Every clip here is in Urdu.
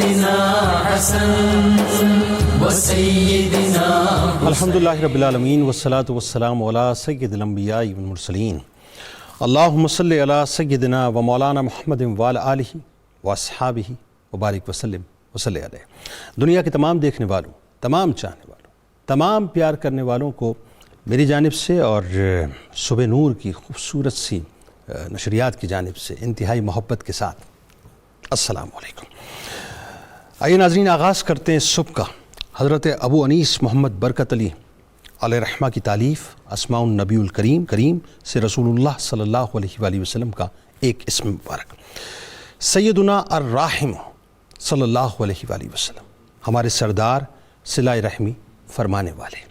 سيدنا حسن وسيدنا الحمدللہ رب العالمین والصلاة والسلام علی سید الانبیاء والمرسلین اللہم صلی علی سیدنا و مولانا محمد وعلی آلہ واصحابہ وبارک وسلم وصلی علیہ۔ دنیا کے تمام دیکھنے والوں، تمام چاہنے والوں، تمام پیار کرنے والوں کو میری جانب سے اور صبح نور کی خوبصورت سی نشریات کی جانب سے انتہائی محبت کے ساتھ السلام علیکم۔ آئیے ناظرین، آغاز کرتے ہیں صبح کا حضرت ابو انیس محمد برکت علی علیہ رحمہ کی تالیف اسماء النبی الکریم سے رسول اللہ صلی اللہ علیہ وآلہ وسلم کا ایک اسم مبارک، سیدنا الراحم صلی اللہ علیہ وآلہ وسلم، ہمارے سردار صلہ رحمی فرمانے والے۔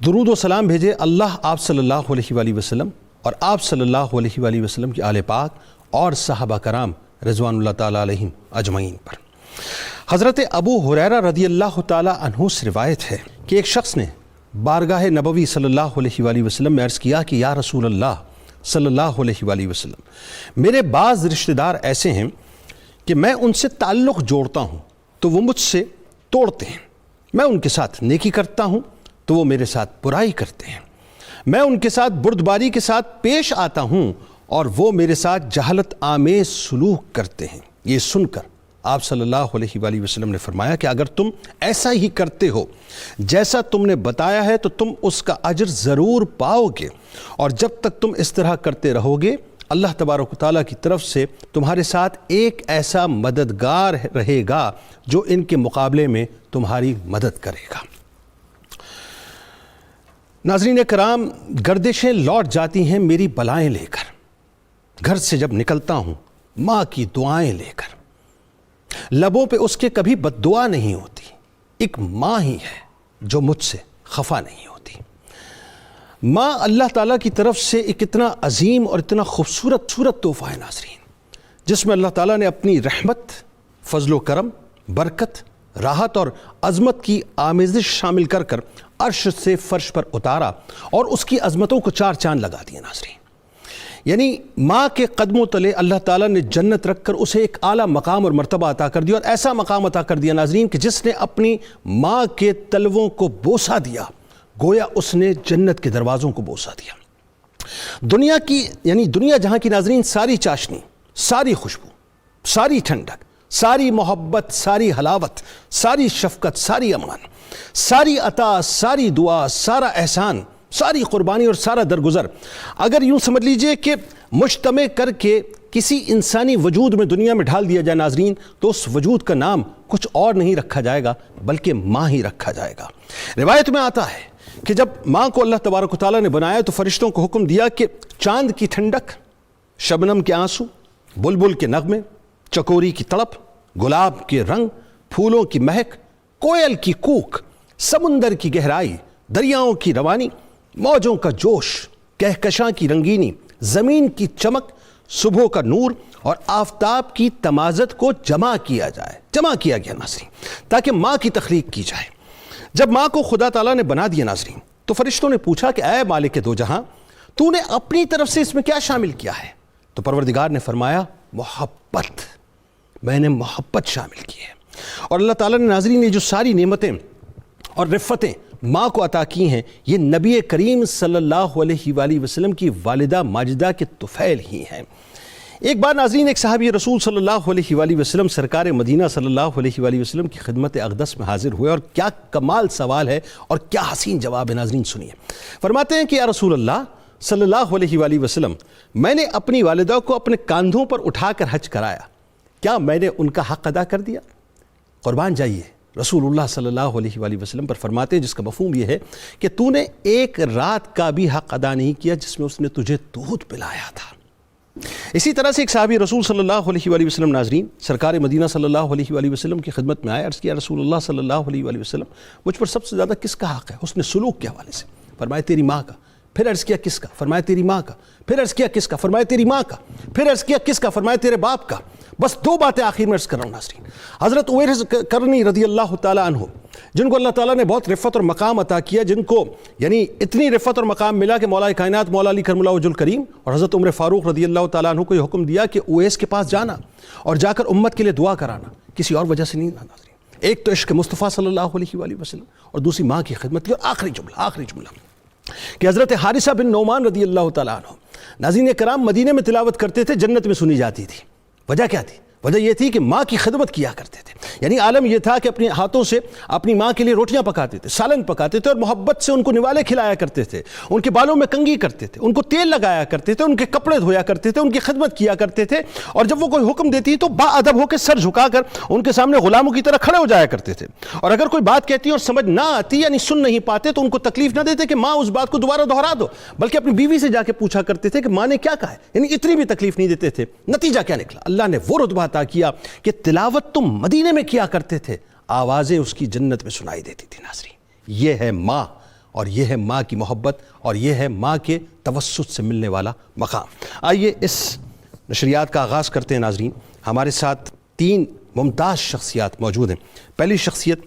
درود و سلام بھیجے اللہ آپ صلی اللہ علیہ وآلہ وسلم اور آپ صلی اللہ علیہ وآلہ وسلم کی آل پاک اور صحابہ کرام رضوان اللہ تعالیٰ علیہم اجمعین پر۔ حضرت ابو ہریرہ رضی اللہ تعالیٰ عنہ سے روایت ہے کہ ایک شخص نے بارگاہ نبوی صلی اللہ علیہ وآلہ وسلم میں عرض کیا کہ یا رسول اللہ صلی اللہ علیہ وآلہ وسلم، میرے بعض رشتہ دار ایسے ہیں کہ میں ان سے تعلق جوڑتا ہوں تو وہ مجھ سے توڑتے ہیں، میں ان کے ساتھ نیکی کرتا ہوں تو وہ میرے ساتھ برائی کرتے ہیں، میں ان کے ساتھ بردباری کے ساتھ پیش آتا ہوں اور وہ میرے ساتھ جہالت آمیز سلوک کرتے ہیں۔ یہ سن کر آپ صلی اللہ علیہ وآلہ وسلم نے فرمایا کہ اگر تم ایسا ہی کرتے ہو جیسا تم نے بتایا ہے تو تم اس کا اجر ضرور پاؤ گے، اور جب تک تم اس طرح کرتے رہو گے اللہ تبارک و تعالیٰ کی طرف سے تمہارے ساتھ ایک ایسا مددگار رہے گا جو ان کے مقابلے میں تمہاری مدد کرے گا۔ ناظرین کرام، گردشیں لوٹ جاتی ہیں میری بلائیں لے کر، گھر سے جب نکلتا ہوں ماں کی دعائیں لے کر، لبوں پہ اس کے کبھی بد دعا نہیں ہوتی، ایک ماں ہی ہے جو مجھ سے خفا نہیں ہوتی۔ ماں اللہ تعالیٰ کی طرف سے ایک اتنا عظیم اور اتنا خوبصورت تحفہ ہے ناظرین، جس میں اللہ تعالیٰ نے اپنی رحمت، فضل و کرم، برکت، راحت اور عظمت کی آمیزش شامل کر کر عرش سے فرش پر اتارا اور اس کی عظمتوں کو چار چاند لگا دیا ناظرین۔ یعنی ماں کے قدموں تلے اللہ تعالیٰ نے جنت رکھ کر اسے ایک اعلیٰ مقام اور مرتبہ عطا کر دیا، اور ایسا مقام عطا کر دیا ناظرین کہ جس نے اپنی ماں کے تلووں کو بوسہ دیا گویا اس نے جنت کے دروازوں کو بوسہ دیا۔ دنیا کی یعنی دنیا جہاں کی ناظرین ساری چاشنی، ساری خوشبو، ساری ٹھنڈک، ساری محبت، ساری حلاوت، ساری شفقت، ساری امان، ساری عطا، ساری دعا، سارا احسان، ساری قربانی اور سارا درگزر اگر یوں سمجھ لیجئے کہ مجتمع کر کے کسی انسانی وجود میں دنیا میں ڈھال دیا جائے ناظرین، تو اس وجود کا نام کچھ اور نہیں رکھا جائے گا بلکہ ماں ہی رکھا جائے گا۔ روایت میں آتا ہے کہ جب ماں کو اللہ تبارک و تعالیٰ نے بنایا تو فرشتوں کو حکم دیا کہ چاند کی ٹھنڈک، شبنم کے آنسو، بلبل کے نغمے، چکوری کی تڑپ، گلاب کے رنگ، پھولوں کی مہک، کوئل کی کوک، سمندر کی گہرائی، دریاؤں کی روانی، موجوں کا جوش، کہکشاں کی رنگینی، زمین کی چمک، صبح کا نور اور آفتاب کی تمازت کو جمع کیا گیا ناظرین تاکہ ماں کی تخلیق کی جائے۔ جب ماں کو خدا تعالیٰ نے بنا دیا ناظرین تو فرشتوں نے پوچھا کہ اے مالک دو جہاں، تو نے اپنی طرف سے اس میں کیا شامل کیا ہے؟ تو پروردگار نے فرمایا محبت، میں نے محبت شامل کی ہے۔ اور اللہ تعالیٰ نے ناظرین نے جو ساری نعمتیں اور رفتیں ماں کو عطا کی ہیں یہ نبی کریم صلی اللہ علیہ وآلہ وسلم کی والدہ ماجدہ کے طفیل ہی ہیں۔ ایک بار ناظرین ایک صحابی رسول صلی اللہ علیہ وآلہ وسلم سرکار مدینہ صلی اللہ علیہ وآلہ وسلم کی خدمت اقدس میں حاضر ہوئے، اور کیا کمال سوال ہے اور کیا حسین جواب ہے ناظرین، سنیے۔ فرماتے ہیں کہ یا رسول اللہ صلی اللہ علیہ وآلہ وسلم، میں نے اپنی والدہ کو اپنے کاندھوں پر اٹھا کر حج کرایا، کیا میں نے ان کا حق ادا کر دیا؟ قربان جائیے رسول اللہ صلی اللہ علیہ وآلہ وسلم پر فرماتے ہیں جس کا مفہوم یہ ہے کہ تو نے ایک رات کا بھی حق ادا نہیں کیا جس میں اس نے تجھے دودھ پلایا تھا۔ اسی طرح سے ایک صحابی رسول صلی اللہ علیہ وآلہ وسلم ناظرین سرکار مدینہ صلی اللہ علیہ وآلہ وسلم کی خدمت میں آئے، عرض کیا رسول اللہ صلی اللہ علیہ وآلہ وسلم مجھ پر سب سے زیادہ کس کا حق ہے حسن سلوک کے حوالے سے؟ فرمایا تیری ماں کا۔ پھر عرض کیا کس کا؟ فرمایا تیری ماں کا۔ پھر عرض کیا کس کا؟ فرمایا تیری ماں کا۔ پھر عرض کیا کس کا؟ فرمایا تیرے باپ کا۔ بس دو باتیں آخر میں عرض کر رہا ہوں ناظرین۔ حضرت اویس قرنی رضی اللہ تعالیٰ عنہ جن کو اللہ تعالیٰ نے بہت رفت اور مقام عطا کیا، جن کو یعنی اتنی رفت اور مقام ملا کہ مولا کائنات مولا علی کرم اللہ وجہ الکریم اور حضرت عمر فاروق رضی اللہ تعالیٰ عنہ کو یہ حکم دیا کہ اویس کے پاس جانا اور جا کر امت کے لیے دعا کرانا کسی اور وجہ سے نہیں ناظرین. ایک تو عشق مصطفیٰ صلی اللہ علیہ وآلہ وسلم اور دوسری ماں کی خدمت کی. اور آخری جملہ کہ حضرت حارثہ بن نعمان رضی اللہ تعالیٰ عنہ ناظرین کرام مدینے میں تلاوت کرتے تھے, جنت میں سنی جاتی تھی. وجہ کیا تھی؟ وجہ یہ تھی کہ ماں کی خدمت کیا کرتے تھے. یعنی عالم یہ تھا کہ اپنے ہاتھوں سے اپنی ماں کے لیے روٹیاں پکاتے تھے, سالن پکاتے تھے, اور محبت سے ان کو نوالے کھلایا کرتے تھے, ان کے بالوں میں کنگھی کرتے تھے, ان کو تیل لگایا کرتے تھے, ان کے کپڑے دھویا کرتے تھے, ان کی خدمت کیا کرتے تھے. اور جب وہ کوئی حکم دیتی تو با ادب ہو کے سر جھکا کر ان کے سامنے غلاموں کی طرح کھڑے ہو جایا کرتے تھے. اور اگر کوئی بات کہتی اور سمجھ نہ آتی یعنی سن نہیں پاتے تو ان کو تکلیف نہ دیتے کہ ماں اس بات کو دوبارہ دہرا دو, بلکہ اپنی بیوی سے جا کے پوچھا کرتے تھے کہ ماں نے کیا کہا ہے. یعنی اتنی بھی تکلیف نہیں دیتے تھے. نتیجہ کیا نکلا؟ اللہ نے وہ رتبہ عطا کیا کہ تلاوت تم مدینے میں کیا کرتے تھے, آوازیں اس کی جنت میں سنائی دیتی تھی. ناظرین یہ ہے ماں, اور یہ ہے ماں کی محبت, اور یہ ہے ماں کے توسط سے ملنے والا مقام. آئیے اس نشریات کا آغاز کرتے ہیں. ناظرین ہمارے ساتھ 3 ممتاز شخصیات موجود ہیں. پہلی شخصیت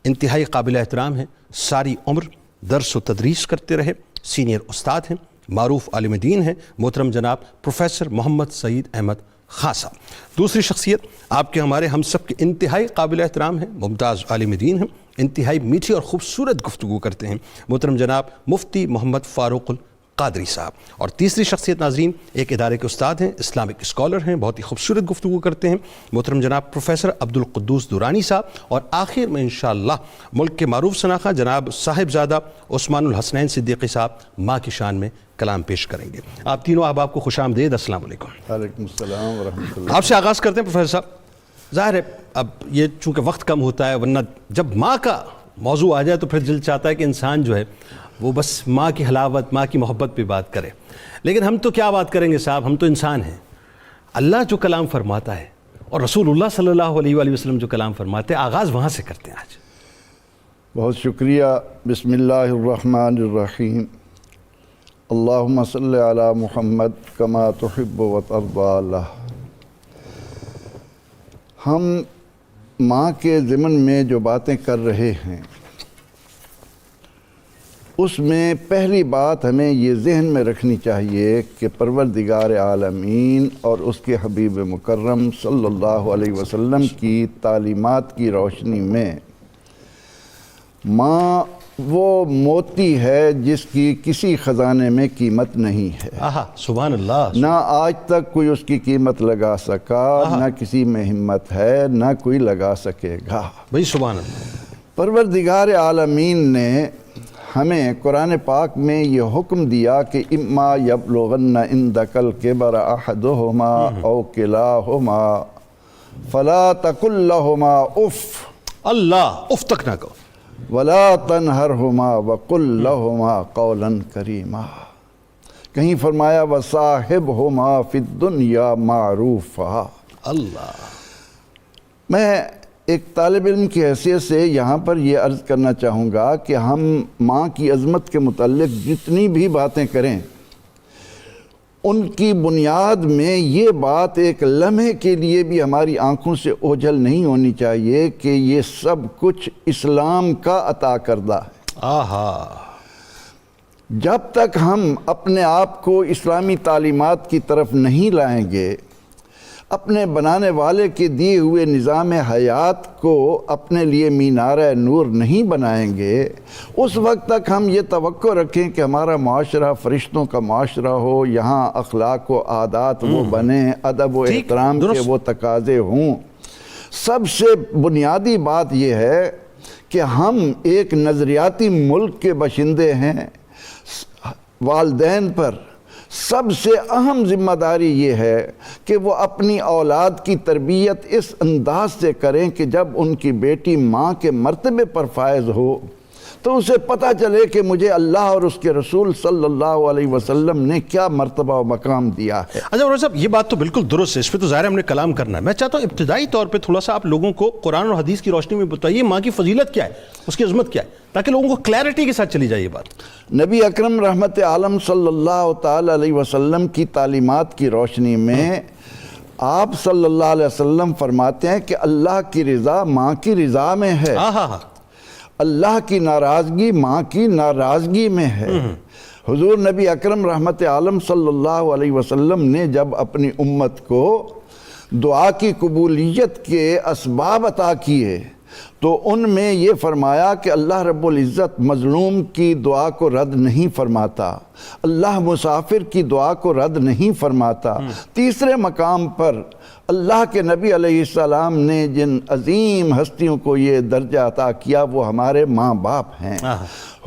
انتہائی قابل احترام ہے, ساری عمر درس و تدریس کرتے رہے, سینئر استاد ہیں, معروف عالم دین ہیں, محترم جناب پروفیسر محمد سعید احمد خان صاحب. دوسری شخصیت آپ کے ہمارے ہم سب کے انتہائی قابل احترام ہیں, ممتاز عالم دین ہیں, انتہائی میٹھی اور خوبصورت گفتگو کرتے ہیں, محترم جناب مفتی محمد فاروق القادری صاحب. اور تیسری شخصیت ناظرین ایک ادارے کے استاد ہیں, اسلامک اسکالر ہیں, بہت ہی خوبصورت گفتگو کرتے ہیں, محترم جناب پروفیسر عبدالقدوس دورانی صاحب. اور آخر میں انشاءاللہ ملک کے معروف شناخہ جناب صاحبزادہ عثمان الحسنین صدیقی صاحب ماں کی شان میں کلام پیش کریں گے. آپ تینوں احباب کو خوش آمدید. السلام علیکم. وعلیکم السلام ورحمۃ اللہ. آپ سے آغاز کرتے ہیں پروفیسر صاحب. ظاہر ہے اب یہ چونکہ وقت کم ہوتا ہے, ورنہ جب ماں کا موضوع آ جائے تو پھر دل چاہتا ہے کہ انسان جو ہے وہ بس ماں کی حلاوت, ماں کی محبت پہ بات کرے. لیکن ہم تو کیا بات کریں گے صاحب, ہم تو انسان ہیں. اللہ جو کلام فرماتا ہے اور رسول اللہ صلی اللہ علیہ وآلہ وسلم جو کلام فرماتے ہیں, آغاز وہاں سے کرتے ہیں آج. بہت شکریہ. بسم اللہ الرحمن الرحیم. اللہم صلی علی محمد کما تحب و ترضی. ہم ماں کے ضمن میں جو باتیں کر رہے ہیں اس میں پہلی بات ہمیں یہ ذہن میں رکھنی چاہیے کہ پروردگار عالمین اور اس کے حبیب مکرم صلی اللہ علیہ وسلم کی تعلیمات کی روشنی میں ماں وہ موتی ہے جس کی کسی خزانے میں قیمت نہیں ہے. سبحان اللہ. نہ آج تک کوئی اس کی قیمت لگا سکا, نہ کسی میں ہمت ہے, نہ کوئی لگا سکے گا. بھئی سبحان اللہ. پروردگار عالمین نے ہمیں قرآن پاک میں یہ حکم دیا کہ اما یبلغن عندک الکبر احدہما او کلاہما فلا تقل لہما اف. اللہ اف تک نہ کہو. ولا تنہرہما وقل لہما قولا کریما. کہیں فرمایا وصاحبہما فی الدنیا معروفا. اللہ. میں ایک طالب علم کی حیثیت سے یہاں پر یہ عرض کرنا چاہوں گا کہ ہم ماں کی عظمت کے متعلق جتنی بھی باتیں کریں ان کی بنیاد میں یہ بات ایک لمحے کے لیے بھی ہماری آنکھوں سے اوجھل نہیں ہونی چاہیے کہ یہ سب کچھ اسلام کا عطا کردہ ہے. جب تک ہم اپنے آپ کو اسلامی تعلیمات کی طرف نہیں لائیں گے, اپنے بنانے والے کے دیے ہوئے نظام حیات کو اپنے لیے مینارہ نور نہیں بنائیں گے, اس وقت تک ہم یہ توقع رکھیں کہ ہمارا معاشرہ فرشتوں کا معاشرہ ہو, یہاں اخلاق و عادات وہ بنیں, ادب و احترام کے وہ تقاضے ہوں. سب سے بنیادی بات یہ ہے کہ ہم ایک نظریاتی ملک کے باشندے ہیں. والدین پر سب سے اہم ذمہ داری یہ ہے کہ وہ اپنی اولاد کی تربیت اس انداز سے کریں کہ جب ان کی بیٹی ماں کے مرتبے پر فائز ہو تو اسے پتہ چلے کہ مجھے اللہ اور اس کے رسول صلی اللہ علیہ وسلم نے کیا مرتبہ و مقام دیا ہے. اچھا عمر صاحب, یہ بات تو بالکل درست ہے, اس پہ تو ظاہر ہم نے کلام کرنا ہے. میں چاہتا ہوں ابتدائی طور پہ تھوڑا سا آپ لوگوں کو قرآن اور حدیث کی روشنی میں بتائیے ماں کی فضیلت کیا ہے, اس کی عظمت کیا ہے, تاکہ لوگوں کو کلیئرٹی کے ساتھ چلی جائے یہ بات. نبی اکرم رحمت عالم صلی اللہ تعالی علیہ وسلم کی تعلیمات کی روشنی میں آپ صلی اللہ علیہ وسلم فرماتے ہیں کہ اللہ کی رضا ماں کی رضا میں ہے, اللہ کی ناراضگی ماں کی ناراضگی میں ہے. حضور نبی اکرم رحمت عالم صلی اللہ علیہ وسلم نے جب اپنی امت کو دعا کی قبولیت کے اسباب عطا کیے تو ان میں یہ فرمایا کہ اللہ رب العزت مظلوم کی دعا کو رد نہیں فرماتا، اللہ مسافر کی دعا کو رد نہیں فرماتا۔ تیسرے مقام پر اللہ کے نبی علیہ السلام نے جن عظیم ہستیوں کو یہ درجہ عطا کیا وہ ہمارے ماں باپ ہیں۔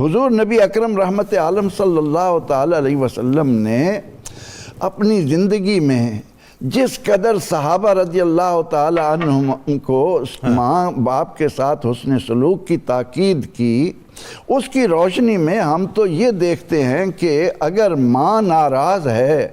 حضور نبی اکرم رحمت عالم صلی اللہ تعالی علیہ وسلم نے اپنی زندگی میں جس قدر صحابہ رضی اللہ تعالی عنہم کو ماں باپ کے ساتھ حسن سلوک کی تاکید کی، اس کی روشنی میں ہم تو یہ دیکھتے ہیں کہ اگر ماں ناراض ہے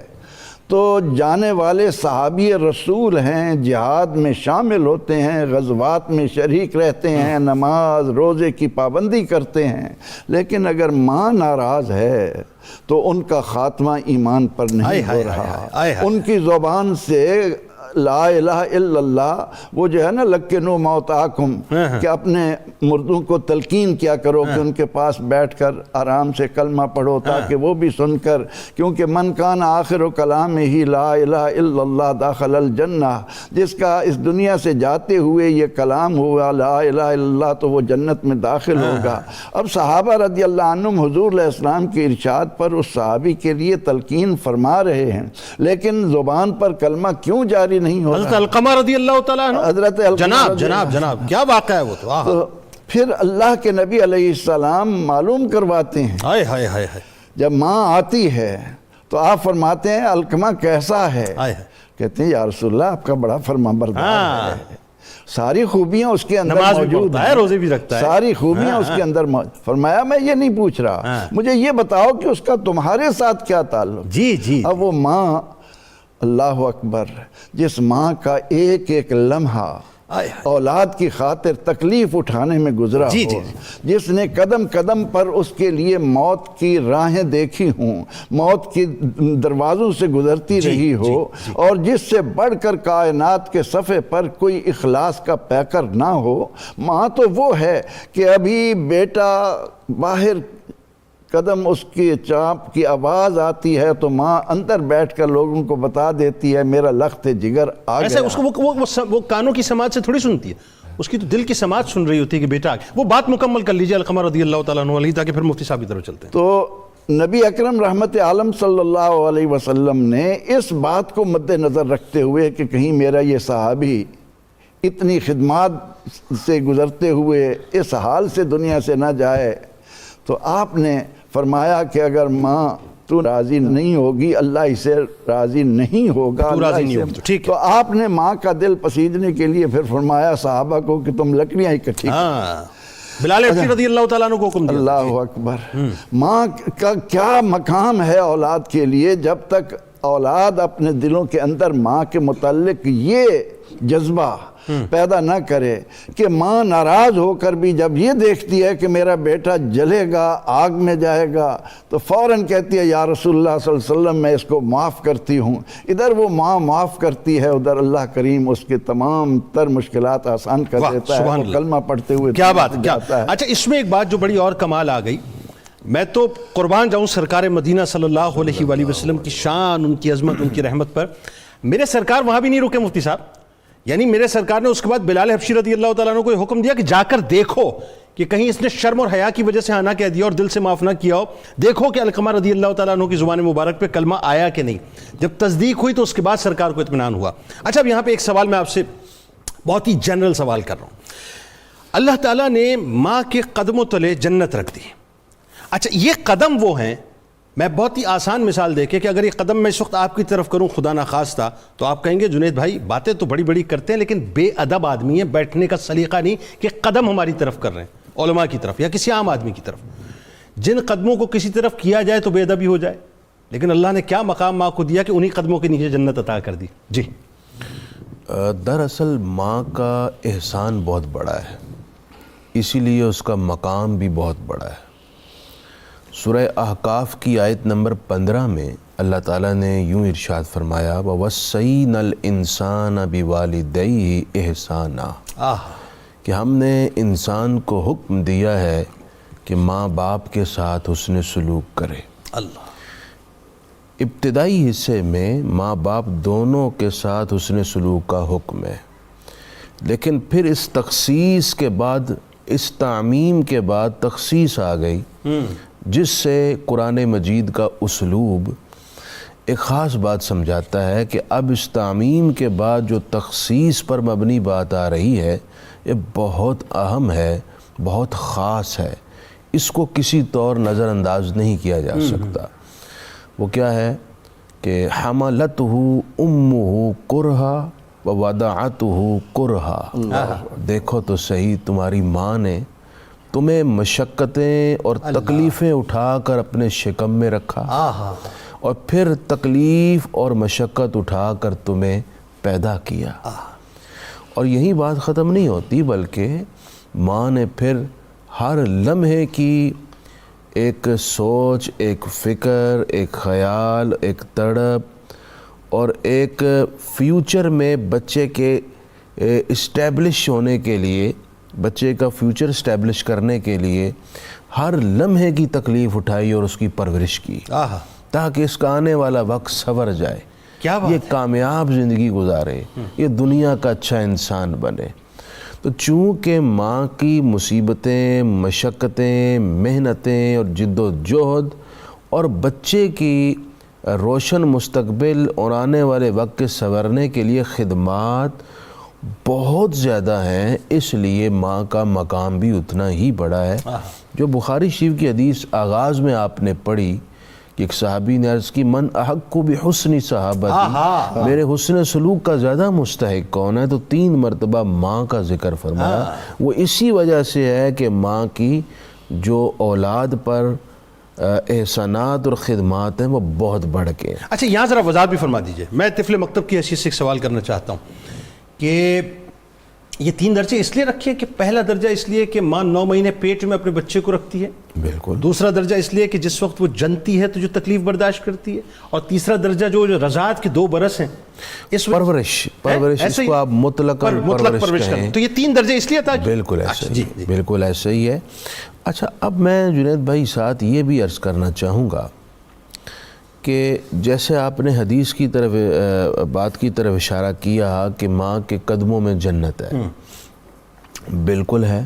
تو جانے والے صحابی رسول ہیں، جہاد میں شامل ہوتے ہیں، غزوات میں شریک رہتے ہیں، نماز روزے کی پابندی کرتے ہیں، لیکن اگر ماں ناراض ہے تو ان کا خاتمہ ایمان پر نہیں ہو رہا۔ ان کی زبان سے لا الہ الا اللہ، وہ جو ہے نا لکنو موتاکم، کہ اپنے مردوں کو تلقین کیا کرو کہ ان کے پاس بیٹھ کر آرام سے کلمہ پڑھو تاکہ وہ بھی سن کر، کیونکہ من کان آخر کلام ہی لا الہ الا اللہ داخل الجنہ، جس کا اس دنیا سے جاتے ہوئے یہ کلام ہوا لا الہ الا اللہ تو وہ جنت میں داخل ہوگا۔ اب صحابہ رضی اللہ عنہم حضور علیہ السلام کے ارشاد پر اس صحابی کے لیے تلقین فرما رہے ہیں، لیکن زبان پر کلمہ کیوں جاری نہیں ہو رہا؟ حضرت علقمہ رضی اللہ تعالیٰ عنہ، حضرت جناب کیا واقعہ ہے وہ تو پھر اللہ کے نبی علیہ السلام معلوم کرواتے ہیں۔ جب ماں آتی ہے تو آپ فرماتے ہیں علقمہ کیسا ہے؟ کہتے ہیں یا رسول اللہ آپ کا بڑا فرمانبردار ہے، ساری خوبیاں اس کے اندر موجود ہیں، روزے بھی رکھتا ہے، ساری خوبیاں اس کے اندر موجود۔ فرمایا میں یہ نہیں پوچھ رہا، مجھے یہ بتاؤ کہ اس کا تمہارے ساتھ کیا تعلق؟ جی اب وہ ماں، اللہ اکبر، جس ماں کا ایک ایک لمحہ اولاد کی خاطر تکلیف اٹھانے میں گزرا ہو، جس نے قدم قدم پر اس کے لیے موت کی راہیں دیکھی ہوں، موت کی دروازوں سے گزرتی رہی ہو، اور جس سے بڑھ کر کائنات کے صفحے پر کوئی اخلاص کا پیکر نہ ہو، ماں تو وہ ہے کہ ابھی بیٹا باہر قدم اس کی چانپ کی آواز آتی ہے تو ماں اندر بیٹھ کر لوگوں کو بتا دیتی ہے میرا لخت جگر آ گیا۔ اس کو وہ کانوں کی سماعت سے تھوڑی سنتی ہے، اس کی تو دل کی سماعت سن رہی ہوتی ہے کہ بیٹا وہ بات مکمل کر لیجئے علقمہ رضی اللہ تعالیٰ عنہ، تاکہ پھر مفتی صاحب کی طرف چلتے ہیں۔ تو نبی اکرم رحمت عالم صلی اللہ علیہ وسلم نے اس بات کو مد نظر رکھتے ہوئے کہ کہیں میرا یہ صحابی اتنی خدمات سے گزرتے ہوئے اس حال سے دنیا سے نہ جائے، تو آپ نے فرمایا کہ اگر ماں تو راضی نہیں ہوگی اللہ اسے راضی نہیں ہوگا، تو آپ نے ماں کا دل پسیجنے کے لیے پھر فرمایا صحابہ کو کہ تم لکڑیاں اکٹھی بلال حبشی رضی اللہ تعالیٰ عنہ کو حکم دیا۔ اللہ اکبر، ماں کا کیا مقام ہے اولاد کے لیے، جب تک اولاد اپنے دلوں کے اندر ماں کے متعلق یہ جذبہ پیدا نہ کرے کہ ماں ناراض ہو کر بھی جب یہ دیکھتی ہے کہ میرا بیٹا جلے گا، آگ میں جائے گا، تو فوراً کہتی ہے یا رسول اللہ صلی اللہ علیہ وسلم میں اس کو معاف کرتی ہوں۔ ادھر وہ ماں معاف کرتی ہے، ادھر اللہ کریم اس کے تمام تر مشکلات آسان کر دیتا ہے، وہ کلمہ پڑھتے ہوئے کیا بات ہے۔ اچھا اس میں ایک بات جو بڑی اور کمال آ گئی، میں تو قربان جاؤں سرکار مدینہ صلی اللہ علیہ وآلہ وسلم کی شان، ان کی عظمت، ان کی رحمت پر، میرے سرکار وہاں بھی نہیں رکے مفتی صاحب، یعنی میرے سرکار نے اس کے بعد بلال حبشی رضی اللہ تعالیٰ عنہ کو یہ حکم دیا کہ جا کر دیکھو کہ کہیں اس نے شرم اور حیا کی وجہ سے آنا کہہ دیا اور دل سے معاف نہ کیا ہو، دیکھو کہ علقمہ رضی اللہ تعالیٰ عنہ کی زبان مبارک پہ کلمہ آیا کہ نہیں۔ جب تصدیق ہوئی تو اس کے بعد سرکار کو اطمینان ہوا۔ اچھا اب یہاں پہ ایک سوال میں آپ سے بہت ہی جنرل سوال کر رہا ہوں۔ اللہ تعالیٰ نے ماں کے قدموں تلے جنت رکھ دی، اچھا یہ قدم وہ ہیں، میں بہت ہی آسان مثال دے کے کہ اگر یہ قدم میں اس وقت آپ کی طرف کروں خدا نخواستہ تو آپ کہیں گے جنید بھائی باتیں تو بڑی بڑی کرتے ہیں لیکن بے ادب آدمی ہیں، بیٹھنے کا سلیقہ نہیں کہ قدم ہماری طرف کر رہے ہیں، علماء کی طرف یا کسی عام آدمی کی طرف۔ جن قدموں کو کسی طرف کیا جائے تو بے ادبی ہو جائے، لیکن اللہ نے کیا مقام ماں کو دیا کہ انہی قدموں کے نیچے جنت عطا کر دی۔ جی دراصل ماں کا احسان بہت بڑا ہے، اسی لیے اس کا مقام بھی بہت بڑا ہے۔ سورہ احقاف کی آیت نمبر 15 میں اللہ تعالیٰ نے یوں ارشاد فرمایا وَوَصَّيْنَا الْإِنسَانَ بِوَالِدَيْهِ إِحْسَانًا، کہ ہم نے انسان کو حکم دیا ہے کہ ماں باپ کے ساتھ حسن سلوک کرے۔ اللہ ابتدائی حصے میں ماں باپ دونوں کے ساتھ حسن سلوک کا حکم ہے، لیکن پھر اس تخصیص کے بعد، اس تعمیم کے بعد تخصیص آ گئی، جس سے قرآن مجید کا اسلوب ایک خاص بات سمجھاتا ہے کہ اب اس تعمیم کے بعد جو تخصیص پر مبنی بات آ رہی ہے یہ بہت اہم ہے، بہت خاص ہے، اس کو کسی طور نظر انداز نہیں کیا جا سکتا۔ وہ کیا ہے کہ حملتہ امہ کرہا ووضعتہ کرہا، دیکھو تو صحیح، تمہاری ماں نے تمہیں مشقتیں اور تکلیفیں اٹھا کر اپنے شکم میں رکھا، اور پھر تکلیف اور مشقت اٹھا کر تمہیں پیدا کیا۔ اور یہی بات ختم نہیں ہوتی، بلکہ ماں نے پھر ہر لمحے کی ایک سوچ، ایک فکر، ایک خیال، ایک تڑپ اور ایک فیوچر میں بچے کے اسٹیبلش ہونے کے لیے، بچے کا فیوچر اسٹیبلش کرنے کے لیے ہر لمحے کی تکلیف اٹھائی اور اس کی پرورش کی، تاکہ اس کا آنے والا وقت سنور جائے، یہ کامیاب زندگی گزارے، یہ دنیا کا اچھا انسان بنے۔ تو چونکہ ماں کی مصیبتیں، مشقتیں، محنتیں اور جد و جہد اور بچے کی روشن مستقبل اور آنے والے وقت کے سنورنے کے لیے خدمات بہت زیادہ ہیں، اس لیے ماں کا مقام بھی اتنا ہی بڑا ہے۔ جو بخاری شریف کی حدیث آغاز میں آپ نے پڑھی کہ ایک صحابی نے عرض کی، من احق بحسن صحابتی، میرے حسن سلوک کا زیادہ مستحق کون ہے؟ تو 3 مرتبہ ماں کا ذکر فرمایا۔ وہ اسی وجہ سے ہے کہ ماں کی جو اولاد پر احسانات اور خدمات ہیں وہ بہت بڑھ کے ہیں۔ اچھا، یہاں ذرا وضاحت بھی فرما دیجئے، میں طفل مکتب کی حیثیت سے ایک سوال کرنا چاہتا ہوں کہ یہ 3 درجے اس لیے رکھے کہ پہلا درجہ اس لیے کہ ماں 9 مہینے پیٹ میں اپنے بچے کو رکھتی ہے، بالکل، دوسرا درجہ اس لیے کہ جس وقت وہ جنتی ہے تو جو تکلیف برداشت کرتی ہے، اور تیسرا درجہ جو رضاعت کے 2 برس ہیں، اس پرورش اس کو آپ مطلق پرورش کہیں، تو یہ 3 درجے اس لیے تھا۔ بالکل ایسا ہی، بالکل ایسا ہی ہے۔ اچھا، اب میں جنید بھائی ساتھ یہ بھی عرض کرنا چاہوں گا کہ جیسے آپ نے حدیث کی طرف بات کی طرف اشارہ کیا کہ ماں کے قدموں میں جنت ہے، بالکل ہے،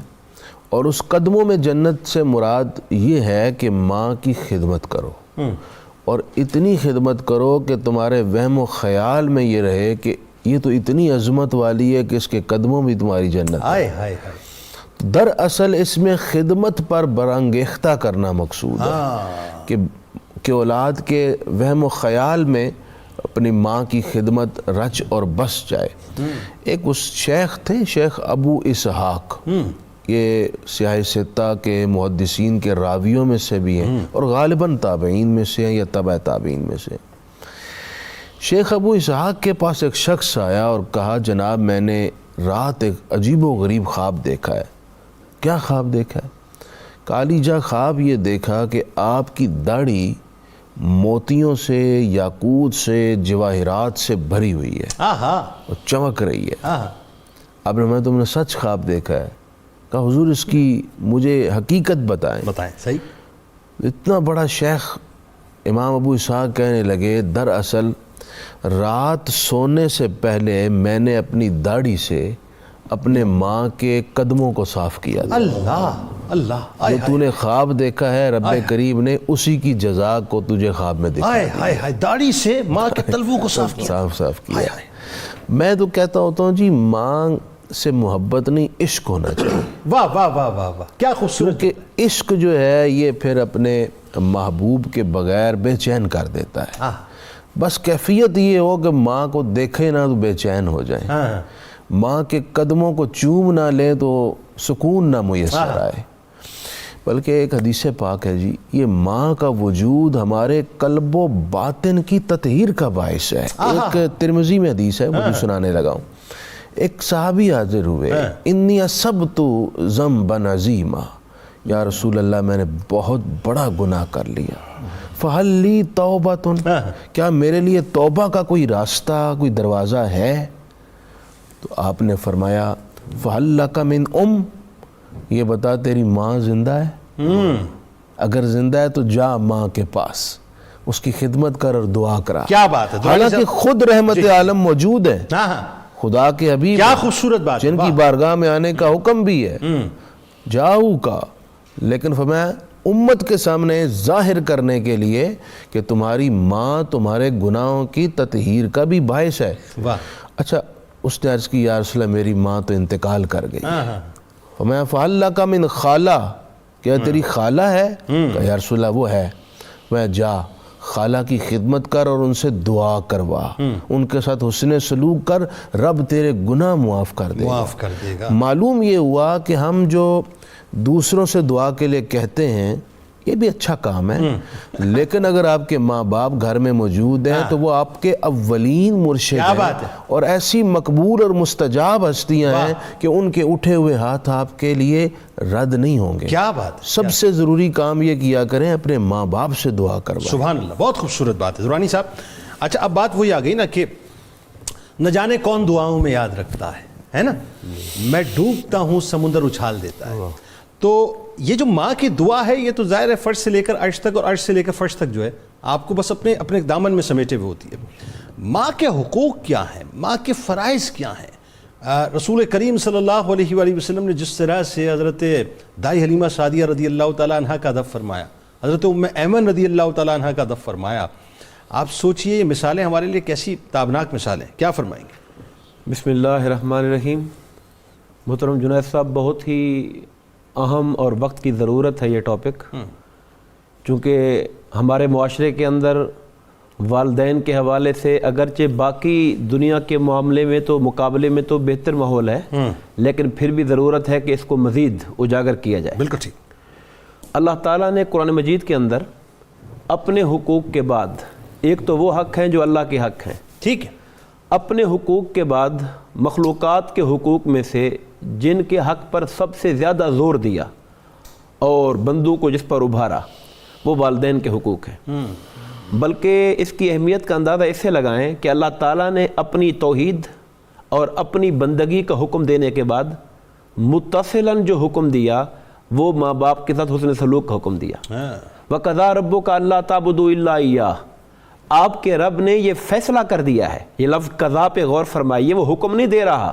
اور اس قدموں میں جنت سے مراد یہ ہے کہ ماں کی خدمت کرو، اور اتنی خدمت کرو کہ تمہارے وہم و خیال میں یہ رہے کہ یہ تو اتنی عظمت والی ہے کہ اس کے قدموں میں تمہاری جنت ہے۔ دراصل اس میں خدمت پر برانگیختہ کرنا مقصود ہے کہ اولاد کے وہم و خیال میں اپنی ماں کی خدمت رچ اور بس جائے۔ ایک اس شیخ تھے، شیخ ابو اسحاق، یہ سیاہ ستہ کے محدثین کے راویوں میں سے بھی ہیں اور غالباً تابعین میں سے ہیں یا تبع تابعین میں سے۔ شیخ ابو اسحاق کے پاس ایک شخص آیا اور کہا، جناب میں نے رات ایک عجیب و غریب خواب دیکھا ہے۔ کیا خواب دیکھا ہے؟ کالی جا خواب یہ دیکھا کہ آپ کی داڑھی موتیوں سے، یاقوت سے، جواہرات سے بھری ہوئی ہے اور چمک رہی ہے۔ اب میں تم نے سچ خواب دیکھا ہے؟ کہا حضور اس کی مجھے حقیقت بتائیں۔ اتنا بڑا شیخ امام ابو اسحاق کہنے لگے، دراصل رات سونے سے پہلے میں نے اپنی داڑھی سے اپنے ماں کے قدموں کو صاف کیا تھا۔ اللہ، جو تو نے خواب دیکھا ہے رب کریم نے اسی کی جزا کو تجھے خواب میں دیکھا، داڑھی سے ماں کے تلووں کو صاف کیا۔ میں تو کہتا ہوتا ہوں جی، ماں سے محبت نہیں، عشق ہونا چاہیے۔ واہ واہ واہ واہ واہ، کیا خوبصورت! کہ عشق جو ہے یہ پھر اپنے محبوب کے بغیر بے چین کر دیتا ہے۔ بس کیفیت یہ ہو کہ ماں کو دیکھے نہ تو بے چین ہو جائیں، ماں کے قدموں کو چوم نہ لیں تو سکون نہ میسر آئے۔ بلکہ ایک حدیث پاک ہے جی، یہ ماں کا وجود ہمارے قلب و باطن کی تطہیر کا باعث ہے۔ ایک ترمذی میں حدیث ہے، وہ بھی سنانے لگا ہوں۔ ایک صحابی حاضر ہوئے، انی اصبت ذنبا عظیما، یا رسول اللہ میں نے بہت بڑا گناہ کر لیا، فہل لی توبۃ، کیا میرے لیے توبہ کا کوئی راستہ، کوئی دروازہ ہے؟ تو آپ نے فرمایا، فہل لک من ام، یہ بتا تیری ماں زندہ ہے؟ اگر زندہ ہے تو جا ماں کے پاس، اس کی خدمت کر اور دعا کرا. کیا بات ہے. حالانکہ خود رحمت عالم موجود ہے, ہاں ہاں, خدا کے حبیب, کیا خوبصورت بات, جن کی بارگاہ میں آنے کا حکم بھی ہے, جاؤ کا, لیکن فرمایا امت کے سامنے ظاہر کرنے کے لیے کہ تمہاری ماں تمہارے گناہوں کی تطہیر کا بھی باعث ہے. واہ. اچھا, اس نے عرض کی یا رسول اللہ میری ماں تو انتقال کر گئی. فرمایا فَعَلَّكَ مِنْ خالہ, کیا تیری خالہ ہے؟ کہا یا رسول اللہ وہ ہے. میں جا خالہ کی خدمت کر اور ان سے دعا کروا, ان کے ساتھ حسن سلوک کر, رب تیرے گناہ معاف کر دے گا. معلوم یہ ہوا کہ ہم جو دوسروں سے دعا کے لیے کہتے ہیں یہ بھی اچھا کام ہے, لیکن اگر آپ کے ماں باپ گھر میں موجود ہیں تو وہ آپ کے اولین مرشد ہیں, اور ایسی مقبول اور مستجاب ہستیاں ہیں کہ ان کے اٹھے ہوئے ہاتھ آپ کے لیے رد نہیں ہوں گے. کیا بات. سب سے ضروری کام یہ کیا کریں, اپنے ماں باپ سے دعا کروائیں. سبحان اللہ, بہت خوبصورت بات ہے درانی صاحب. اچھا, اب بات وہی آ گئی نا کہ نہ جانے کون دعاؤں میں یاد رکھتا ہے نا. میں ڈوبتا ہوں سمندر اچھال دیتا ہے. تو یہ جو ماں کی دعا ہے یہ تو ظاہر ہے فرش سے لے کر عرش تک اور عرش سے لے کر فرش تک جو ہے آپ کو بس اپنے دامن میں سمیٹے ہوئے ہوتی ہے. ماں کے حقوق کیا ہیں, ماں کے فرائض کیا ہیں؟ رسول کریم صلی اللہ علیہ وآلہ وسلم نے جس طرح سے حضرت دائی حلیمہ سعدیہ رضی اللہ تعالیٰ عنہ کا ادب فرمایا, حضرت ام ایمن رضی اللہ تعالیٰ عنہ کا ادب فرمایا, آپ سوچئے یہ مثالیں ہمارے لیے کیسی تابناک مثالیں, کیا فرمائیں گے؟ بسم اللہ الرحمن الرحیم. محترم جنید صاحب, بہت ہی اہم اور وقت کی ضرورت ہے یہ ٹاپک, چونکہ ہمارے معاشرے کے اندر والدین کے حوالے سے اگرچہ باقی دنیا کے معاملے میں تو مقابلے میں تو بہتر ماحول ہے, لیکن پھر بھی ضرورت ہے کہ اس کو مزید اجاگر کیا جائے. بالکل ٹھیک. اللہ تعالیٰ نے قرآن مجید کے اندر اپنے حقوق کے بعد, ایک تو وہ حق ہیں جو اللہ کے حق ہیں, ٹھیک ہے, اپنے حقوق کے بعد مخلوقات کے حقوق میں سے جن کے حق پر سب سے زیادہ زور دیا اور بندوں کو جس پر ابھارا وہ والدین کے حقوق ہیں. بلکہ اس کی اہمیت کا اندازہ اس سے لگائیں کہ اللہ تعالیٰ نے اپنی توحید اور اپنی بندگی کا حکم دینے کے بعد متصلاً جو حکم دیا وہ ماں باپ کے ساتھ حسن سلوک کا حکم دیا. وَقَضَىٰ رَبُّكَ أَلَّا تَعْبُدُوا إِلَّا إِيَّاهُ, آپ کے رب نے یہ فیصلہ کر دیا ہے. یہ لفظ قضا پہ غور فرمائیے, وہ حکم نہیں دے رہا,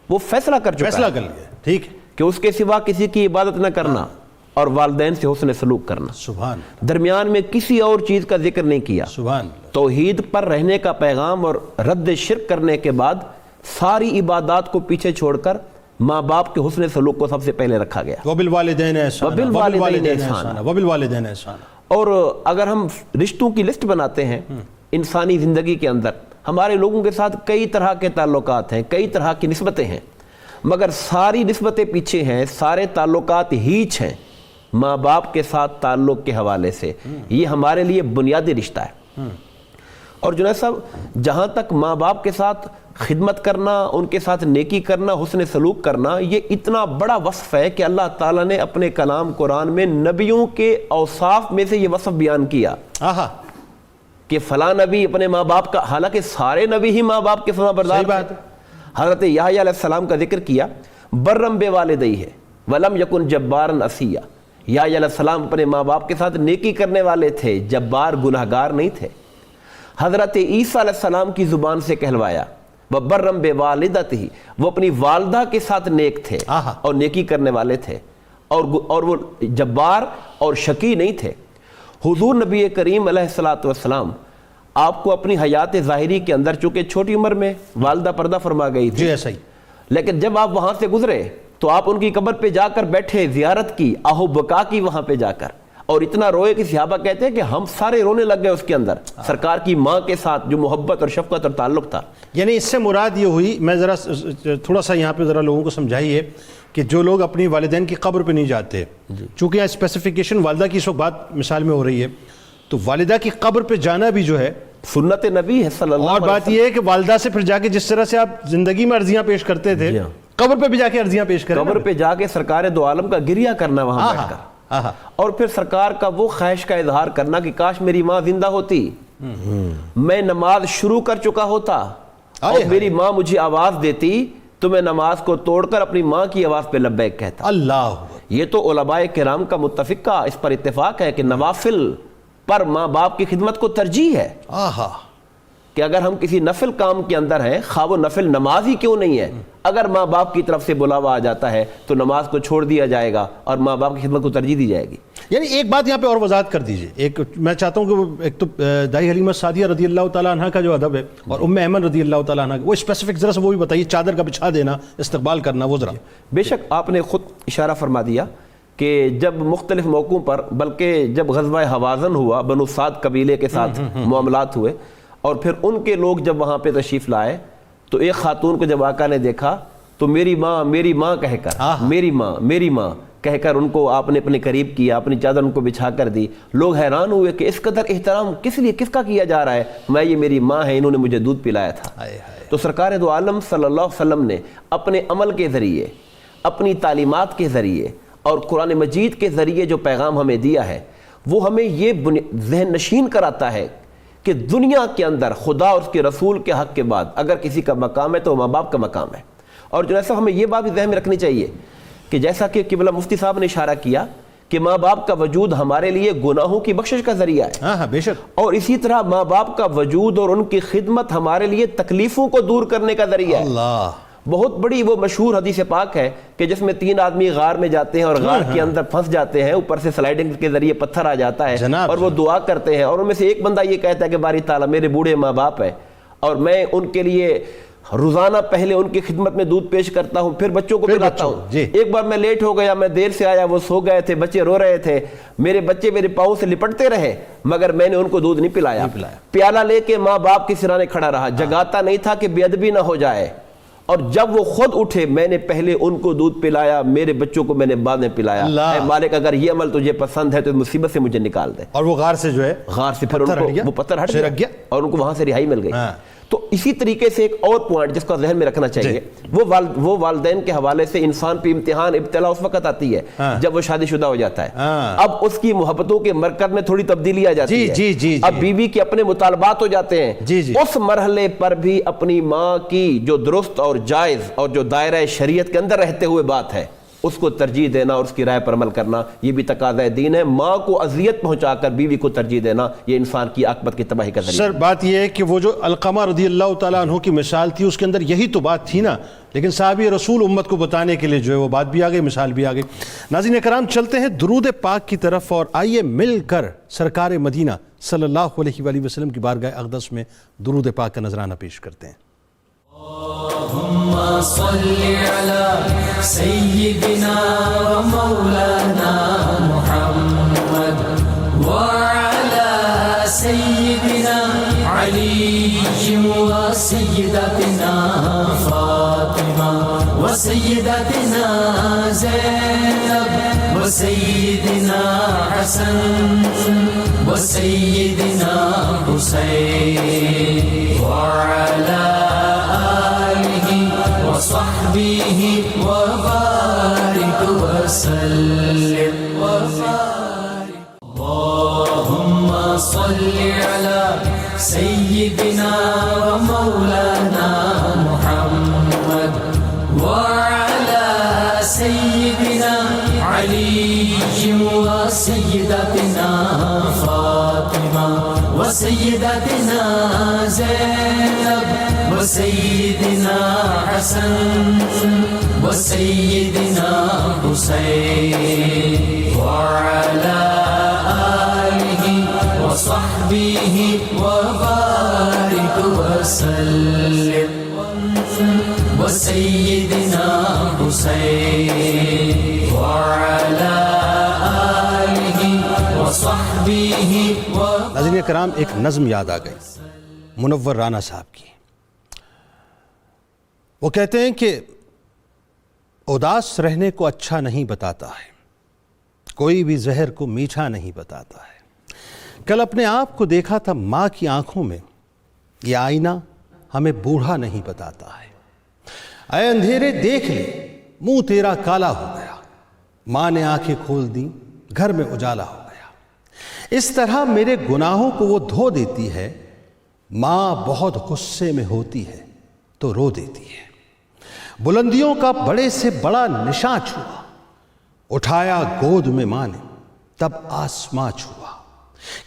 وہ فیصلہ کر چکا, فیصلہ کر لیا, ٹھیک ہے, کہ اس کے سوا کسی کی عبادت نہ کرنا اور والدین سے حسن سلوک کرنا. سبحان. درمیان میں کسی اور چیز کا ذکر نہیں کیا. سبحان. توحید پر رہنے کا پیغام اور رد شرک کرنے کے بعد ساری عبادات کو پیچھے چھوڑ کر ماں باپ کے حسن سلوک کو سب سے پہلے رکھا گیا. وَبِالْوَالِدَيْنِ إِحْسَانًا وَبِالْوَالِدَيْنِ إِحْسَانًا. اور اگر ہم رشتوں کی لسٹ بناتے ہیں انسانی زندگی کے اندر, ہمارے لوگوں کے ساتھ کئی طرح کے تعلقات ہیں, کئی طرح کی نسبتیں ہیں, مگر ساری نسبتیں پیچھے ہیں, سارے تعلقات ہیچ ہیں ماں باپ کے ساتھ تعلق کے حوالے سے. یہ ہمارے لیے بنیادی رشتہ ہے. اور جنید صاحب, جہاں تک ماں باپ کے ساتھ خدمت کرنا, ان کے ساتھ نیکی کرنا, حسن سلوک کرنا, یہ اتنا بڑا وصف ہے کہ اللہ تعالیٰ نے اپنے کلام قرآن میں نبیوں کے اوصاف میں سے یہ وصف بیان کیا کہ فلاں نبی اپنے ماں باپ کا, حالانکہ سارے نبی ہی ماں باپ کے فرما بردار تھے. حضرت یحییٰ علیہ السلام کا ذکر کیا, برم بوالدیہ ولم یکن جبارا عصیا. یحییٰ علیہ السلام اپنے ماں باپ کے ساتھ نیکی کرنے والے تھے, جبار گناہگار نہیں تھے. حضرت عیسیٰ علیہ السلام کی زبان سے کہلوایا وَبَرًّا بِوَالِدَتِهِ, وہ اپنی والدہ کے ساتھ نیک تھے اور نیکی کرنے والے تھے, اور وہ جبار اور شقی نہیں تھے. حضور نبی کریم علیہ السلام آپ کو اپنی حیات ظاہری کے اندر, چونکہ چھوٹی عمر میں والدہ پردہ فرما گئی تھی, جی ایسا ہی, لیکن جب آپ وہاں سے گزرے تو آپ ان کی قبر پہ جا کر بیٹھے, زیارت کی, آہو بکا کی وہاں پہ جا کر, اور اتنا روئے کہ صحابہ کہتے ہیں کہ ہم سارے رونے لگ گئے اس کے اندر, سرکار کی ماں کے ساتھ جو محبت اور شفقت اور تعلق تھا. یعنی اس سے مراد یہ ہوئی, میں ذرا تھوڑا سا یہاں پہ ذرا لوگوں کو سمجھائیے کہ جو لوگ اپنی والدین کی قبر پہ نہیں جاتے, چونکہ یہاں اسپیسیفیکیشن والدہ کی اس وقت بات مثال میں ہو رہی ہے, تو والدہ کی قبر پہ جانا بھی جو ہے سنت نبی ہے صلی اللہ علیہ وسلم. اور بات یہ ہے کہ والدہ سے پھر جا کے جس طرح سے آپ زندگی میں عرضیاں پیش کرتے تھے, قبر پہ بھی جا کے عرضیاں پیش کریں, قبر پہ جا کے سرکار دو عالم کا گریہ کرنا وہاں بیٹھ کر, اور پھر سرکار کا وہ خواہش کا اظہار کرنا کہ کاش میری ماں زندہ ہوتی, میں نماز شروع کر چکا ہوتا اور میری ماں مجھے آواز دیتی تو میں نماز کو توڑ کر اپنی ماں کی آواز پہ لبیک کہتا. اللہ, یہ تو علماء کرام کا متفقہ اس پر اتفاق ہے کہ نوافل پر ماں باپ کی خدمت کو ترجیح ہے آہا کہ اگر ہم کسی نفل کام کے اندر ہیں، خواہ وہ نفل نماز ہی کیوں نہیں ہے، اگر ماں باپ کی طرف سے بلاوا آ جاتا ہے تو نماز کو چھوڑ دیا جائے گا اور ماں باپ کی خدمت کو ترجیح دی جائے گی۔ یعنی ایک بات یہاں پہ اور وضاحت کر دیجئے، ایک میں چاہتا ہوں کہ وہ ایک تو دائی حلیمہ سعدیہ رضی اللہ تعالیٰ عنہ کا جو ادب ہے اور ام ایمن رضی اللہ تعالیٰ عنہ وہ اسپیسیفک ذرا سے وہ بھی بتائیے، چادر کا بچھا دینا، استقبال کرنا، وہ ذرا۔ بے شک آپ نے خود اشارہ فرما دیا کہ جب مختلف موقعوں پر، بلکہ جب غزوہ حوازن ہوا، بنو سعد قبیلے کے ساتھ معاملات ہوئے اور پھر ان کے لوگ جب وہاں پہ تشریف لائے تو ایک خاتون کو جب آقا نے دیکھا تو میری ماں کہہ کر، میری ماں کہہ کر ان کو آپ نے اپنے قریب کیا، اپنی چادر ان کو بچھا کر دی۔ لوگ حیران ہوئے کہ اس قدر احترام کس لیے، کس کا کیا جا رہا ہے؟ میں یہ میری ماں ہے، انہوں نے مجھے دودھ پلایا تھا۔ تو سرکار دو عالم صلی اللہ علیہ وسلم نے اپنے عمل کے ذریعے، اپنی تعلیمات کے ذریعے اور قرآن مجید کے ذریعے جو پیغام ہمیں دیا ہے وہ ہمیں یہ ذہن نشین کراتا ہے کہ دنیا کے اندر خدا اور اس کے رسول کے حق کے بعد اگر کسی کا مقام ہے تو ماں باپ کا مقام ہے۔ اور جو ایسا ہمیں یہ بات بھی ذہن میں رکھنی چاہیے کہ جیسا کہ قبلہ مفتی صاحب نے اشارہ کیا کہ ماں باپ کا وجود ہمارے لیے گناہوں کی بخشش کا ذریعہ ہے، ہاں بے شک، اور اسی طرح ماں باپ کا وجود اور ان کی خدمت ہمارے لیے تکلیفوں کو دور کرنے کا ذریعہ ہے۔ اللہ بہت بڑی وہ مشہور حدیث پاک ہے کہ جس میں 3 آدمی غار میں جاتے ہیں اور غار کے اندر پھنس جاتے ہیں، اوپر سے سلائڈنگ کے ذریعے پتھر آ جاتا ہے اور وہ دعا کرتے ہیں اور ان میں سے ایک بندہ یہ کہتا ہے کہ باری تعالیٰ میرے بوڑھے ماں باپ ہیں اور میں ان کے لیے روزانہ پہلے ان کی خدمت میں دودھ پیش کرتا ہوں، پھر بچوں کو پلاتا ہوں۔ ایک بار میں لیٹ ہو گیا، میں دیر سے آیا، وہ سو گئے تھے، بچے رو رہے تھے، میرے بچے میرے پاؤں سے لپٹتے رہے مگر میں نے ان کو دودھ نہیں پلایا۔ پیالہ لے کے ماں باپ کے سرانے کھڑا رہا، جگاتا نہیں تھا کہ بے ادبی نہ ہو جائے، اور جب وہ خود اٹھے میں نے پہلے ان کو دودھ پلایا، میرے بچوں کو میں نے بعد میں پلایا۔ اے مالک اگر یہ عمل تجھے پسند ہے تو مصیبت سے مجھے نکال دے۔ اور وہ غار سے جو ہے، غار سے پھر ان کو وہ پتھر ہٹ گیا اور ان کو وہاں سے رہائی مل گئی۔ تو اسی طریقے سے ایک اور پوائنٹ جس کا ذہن میں رکھنا چاہیے، وہ والدین کے حوالے سے انسان پہ امتحان ابتلا اس وقت آتی ہے جب وہ شادی شدہ ہو جاتا ہے۔ اب اس کی محبتوں کے مرکز میں تھوڑی تبدیلی آ جاتی ہے، اب بیوی کے اپنے مطالبات ہو جاتے ہیں۔ اس مرحلے پر بھی اپنی ماں کی جو درست اور جائز اور جو دائرہ شریعت کے اندر رہتے ہوئے بات ہے اس کو ترجیح دینا اور اس کی رائے پر عمل کرنا، یہ بھی تقاضۂ دین ہے۔ ماں کو اذیت پہنچا کر بیوی کو ترجیح دینا یہ انسان کی عاقبت کی تباہی کا ذریعہ ہے۔ سر بات یہ ہے کہ وہ جو علقمہ رضی اللہ تعالیٰ عنہ کی مثال تھی اس کے اندر یہی تو بات تھی نا، لیکن صحابی رسول امت کو بتانے کے لیے جو ہے وہ بات بھی آ گئی، مثال بھی آ گئی۔ ناظرین کرام چلتے ہیں درود پاک کی طرف اور آئیے مل کر سرکار مدینہ صلی اللہ علیہ وآلہ وسلم کی بارگاہ اقدس میں درود پاک کا نذرانہ پیش کرتے ہیں۔ اللهم صل على سيدنا ومولانا محمد وعلى سيدنا علي وسيدتنا فاطمة وسيدتنا زينب وسيدنا حسن وسيدنا حسين وعلى وصحبه وبارك وسلم وبارك اللهم صل على سيدنا ومولانا محمد وعلى سيدنا علي وسيدتنا فاطمة وسيدتنا زينب وسيدنا حسن وسيدنا حسين وعلى آله وصحبه وبارك وسلم وسيدنا حسين وعلى آله وصحبه ناظرین کرام ایک نظم یاد آ گئی منور رانا صاحب کی۔ وہ کہتے ہیں کہ اداس رہنے کو اچھا نہیں بتاتا ہے، کوئی بھی زہر کو میٹھا نہیں بتاتا ہے۔ کل اپنے آپ کو دیکھا تھا ماں کی آنکھوں میں، یہ آئینہ ہمیں بوڑھا نہیں بتاتا ہے۔ اے اندھیرے دیکھ لے منہ تیرا کالا ہو گیا، ماں نے آنکھیں کھول دیں گھر میں اجالا ہو گیا۔ اس طرح میرے گناہوں کو وہ دھو دیتی ہے، ماں بہت غصے میں ہوتی ہے تو رو دیتی ہے۔ بلندیوں کا بڑے سے بڑا نشاں چھوا، اٹھایا گود میں ماں نے تب آسماں چھوا۔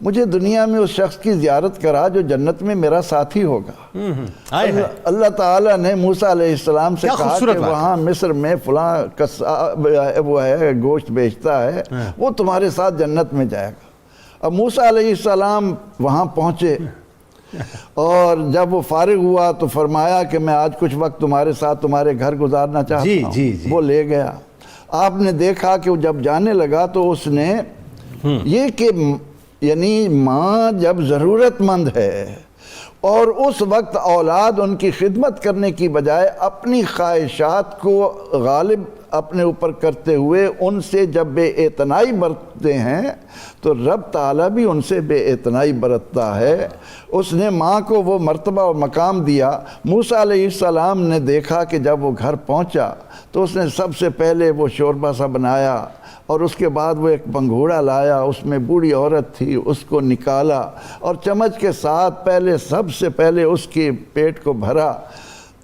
مجھے دنیا میں اس شخص کی زیارت کرا جو جنت میں میرا ساتھی ہوگا۔ اللہ تعالیٰ نے موسیٰ علیہ السلام سے کہا کہ وہاں مصر میں فلاں قصاب وہ ہے گوشت بیچتا ہے، وہ تمہارے ساتھ جنت میں جائے گا۔ اب موسیٰ علیہ السلام وہاں پہنچے اور جب وہ فارغ ہوا تو فرمایا کہ میں آج کچھ وقت تمہارے ساتھ تمہارے گھر گزارنا چاہتا ہوں۔ وہ لے گیا۔ آپ نے دیکھا کہ وہ جب جانے لگا تو اس نے یہ کہ یعنی ماں جب ضرورت مند ہے اور اس وقت اولاد ان کی خدمت کرنے کی بجائے اپنی خواہشات کو غالب اپنے اوپر کرتے ہوئے ان سے جب بے اعتنائی برتتے ہیں تو رب تعالیٰ بھی ان سے بے اعتنائی برتتا ہے۔ اس نے ماں کو وہ مرتبہ اور مقام دیا۔ موسیٰ علیہ السلام نے دیکھا کہ جب وہ گھر پہنچا تو اس نے سب سے پہلے وہ شوربہ سا بنایا اور اس کے بعد وہ ایک پنگھوڑا لایا، اس میں بوڑھی عورت تھی، اس کو نکالا اور چمچ کے ساتھ سب سے پہلے اس کے پیٹ کو بھرا۔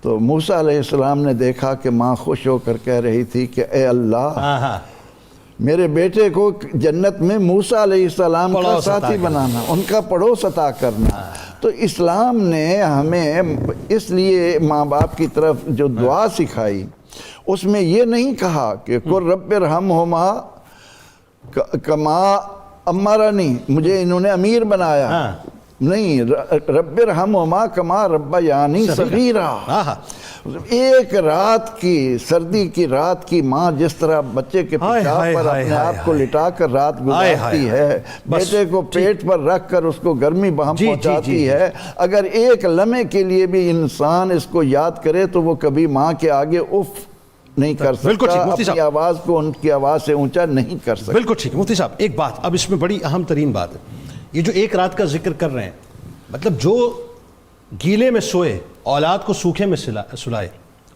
تو موسیٰ علیہ السلام نے دیکھا کہ ماں خوش ہو کر کہہ رہی تھی کہ اے اللہ میرے بیٹے کو جنت میں موسیٰ علیہ السلام کا ساتھی بنانا، ان کا پڑوس عطا کرنا۔ تو اسلام نے ہمیں اس لیے ماں باپ کی طرف جو دعا سکھائی اس میں یہ نہیں کہا کہ قُلْ رَبِّ ارْحَمْہُمَا کما امرنی، مجھے انہوں نے امیر بنایا، نہیں، رب ارحمہما کما ربیانی صغیرا۔ ایک رات کی سردی کی رات کی ماں جس طرح بچے کے پیشاب پر اپنے آپ کو لٹا کر رات گزارتی ہے، بیٹے کو پیٹ پر رکھ کر اس کو گرمی بہم پہنچاتی ہے، اگر ایک لمحے کے لیے بھی انسان اس کو یاد کرے تو وہ کبھی ماں کے آگے اف نہیں کر سکتا، اپنی آواز کو ان کی آواز سے اونچا نہیں کر سکتا۔ بالکل ٹھیک ہے مفتی صاحب، ایک بات اب اس میں بڑی اہم ترین بات ہے، یہ جو ایک رات کا ذکر کر رہے ہیں، مطلب جو گیلے میں سوئے اولاد کو سوکھے میں سلائے،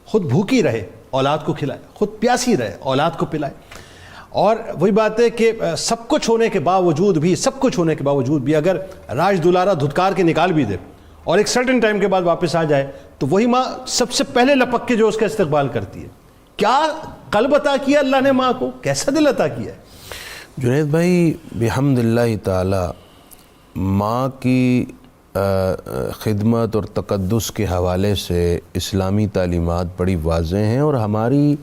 خود بھوکی رہے اولاد کو کھلائے، خود پیاسی رہے اولاد کو پلائے، اور وہی بات ہے کہ سب کچھ ہونے کے باوجود بھی اگر راج دلارا دھتکار کے نکال بھی دے اور ایک سرٹن ٹائم کے بعد واپس آ جائے تو وہی ماں سب سے پہلے لپک کے جو اس کا استقبال کرتی ہے۔ کیا قلب عطا کیا اللہ نے ماں کو، کیسا دل عطا کیا ہے؟ جنید بھائی بحمد اللہ تعالی ماں کی خدمت اور تقدس کے حوالے سے اسلامی تعلیمات بڑی واضح ہیں، اور ہماری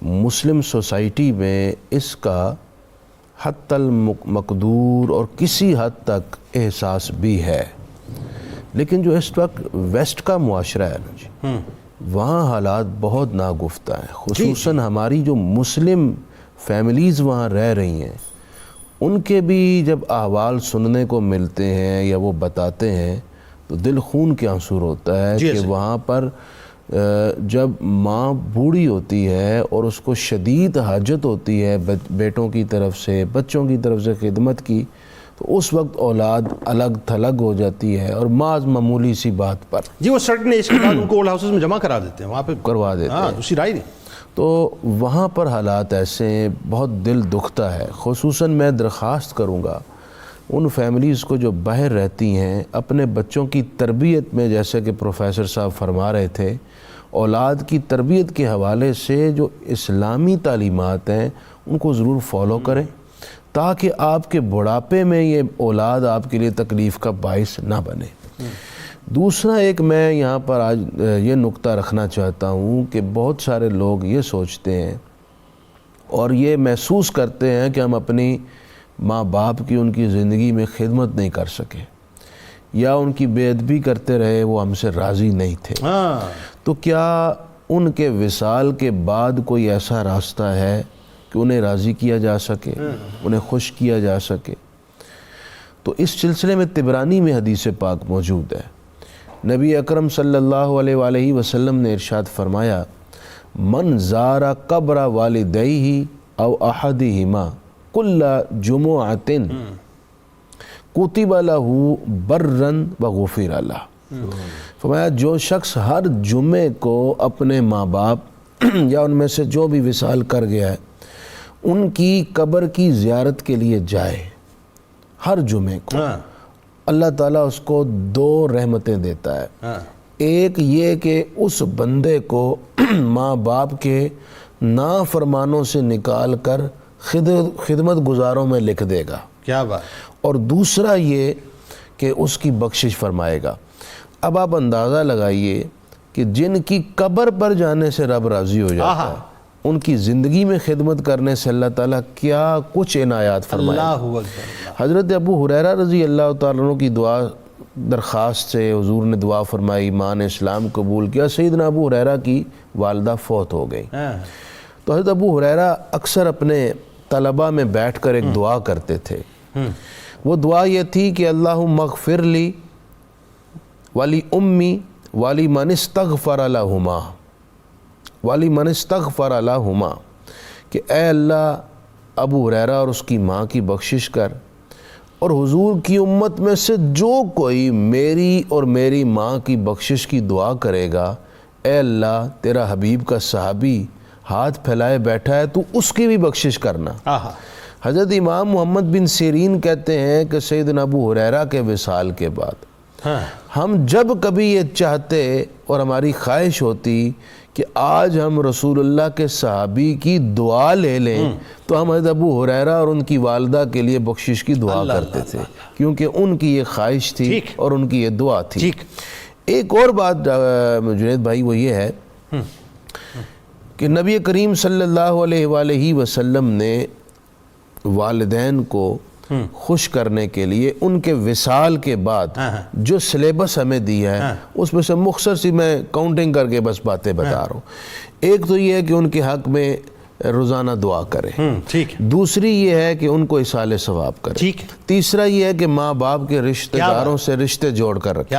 مسلم سوسائٹی میں اس کا حتی المقدور اور کسی حد تک احساس بھی ہے، لیکن جو اس وقت ویسٹ کا معاشرہ ہے نا جی، وہاں حالات بہت ناگفتہ ہیں، خصوصاً ہماری جو مسلم فیملیز وہاں رہ رہی ہیں ان کے بھی جب احوال سننے کو ملتے ہیں یا وہ بتاتے ہیں تو دل خون کے آنسو ہوتا ہے کہ وہاں پر جب ماں بوڑھی ہوتی ہے اور اس کو شدید حاجت ہوتی ہے بیٹوں کی طرف سے، بچوں کی طرف سے خدمت کی، تو اس وقت اولاد الگ تھلگ ہو جاتی ہے اور معاذ معمولی سی بات پر وہ سرٹن ایج کے بعد ان کو اولڈ ہاؤسز میں جمع کرا دیتے ہیں، وہاں پہ کروا دیتے ہیں، دوسری رائے نہیں۔ تو وہاں پر حالات ایسے ہیں، بہت دل دکھتا ہے۔ خصوصاً میں درخواست کروں گا ان فیملیز کو جو باہر رہتی ہیں اپنے بچوں کی تربیت میں، جیسے کہ پروفیسر صاحب فرما رہے تھے، اولاد کی تربیت کے حوالے سے جو اسلامی تعلیمات ہیں ان کو ضرور فالو کریں تاکہ آپ کے بڑھاپے میں یہ اولاد آپ کے لیے تکلیف کا باعث نہ بنے۔ دوسرا ایک میں یہاں پر آج یہ نقطہ رکھنا چاہتا ہوں کہ بہت سارے لوگ یہ سوچتے ہیں اور یہ محسوس کرتے ہیں کہ ہم اپنی ماں باپ کی ان کی زندگی میں خدمت نہیں کر سکے یا ان کی بے ادبی کرتے رہے، وہ ہم سے راضی نہیں تھے، تو کیا ان کے وصال کے بعد کوئی ایسا راستہ ہے کہ انہیں راضی کیا جا سکے، انہیں خوش کیا جا سکے؟ تو اس سلسلے میں طبرانی میں حدیث پاک موجود ہے، نبی اکرم صلی اللہ علیہ وآلہ وسلم نے ارشاد فرمایا، من زار قبر والدیہ او احدہما کل جمعۃ کتب لہ برا وغفر لہ، فرمایا جو شخص ہر جمعے کو اپنے ماں باپ یا ان میں سے جو بھی وصال کر گیا ہے ان کی قبر کی زیارت کے لیے جائے ہر جمعے کو، اللہ تعالیٰ اس کو 2 رحمتیں دیتا ہے۔ ایک یہ کہ اس بندے کو ماں باپ کے نافرمانوں سے نکال کر خدمت گزاروں میں لکھ دے گا، کیا بات. اور دوسرا یہ کہ اس کی بخشش فرمائے گا. اب آپ اندازہ لگائیے کہ جن کی قبر پر جانے سے رب راضی ہو جاتا ہے، ان کی زندگی میں خدمت کرنے سے اللہ تعالیٰ کیا کچھ عنایات فرمائے. اللہ اکبر. حضرت ابو ہریرہ رضی اللہ تعالیٰ عنہ کی دعا درخواست سے حضور نے دعا فرمائی، ایمان اسلام قبول کیا. سیدنا ابو ہریرہ کی والدہ فوت ہو گئی. تو حضرت ابو ہریرہ اکثر اپنے طلبہ میں بیٹھ کر ایک دعا کرتے تھے. وہ دعا یہ تھی کہ اللہم اغفر لی ولی امی ولی من استغفر لہما، ولی من استغفر لہما، کہ اے اللہ ابو ہریرہ اور اس کی ماں کی بخشش کر، اور حضور کی امت میں سے جو کوئی میری اور میری ماں کی بخشش کی دعا کرے گا، اے اللہ تیرا حبیب کا صحابی ہاتھ پھیلائے بیٹھا ہے، تو اس کی بھی بخشش کرنا. حضرت امام محمد بن سیرین کہتے ہیں کہ سیدنا ابو ہریرہ کے وصال کے بعد ہم جب کبھی یہ چاہتے اور ہماری خواہش ہوتی کہ آج ہم رسول اللہ کے صحابی کی دعا لے لیں، تو ہم حضرت ابو ہریرہ اور ان کی والدہ کے لیے بخشش کی دعا کرتے تھے، کیونکہ ان کی یہ خواہش تھی اور ان کی یہ دعا تھی. ایک اور بات جنید بھائی وہ یہ ہے کہ نبی کریم صلی اللہ علیہ وآلہ وسلم نے والدین کو خوش کرنے کے لیے ان کے وصال کے بعد جو سلیبس ہمیں دی ہے اس میں سے مختصر سی میں کاؤنٹنگ کر کے بس باتیں بتا رہا ہوں. ایک تو یہ ہے کہ ان کے حق میں روزانہ دعا کرے، دوسری یہ ہے کہ ان کو ایصال ثواب کرے، تیسرا یہ ہے کہ ماں باپ کے رشتہ داروں سے رشتے جوڑ کر رکھے،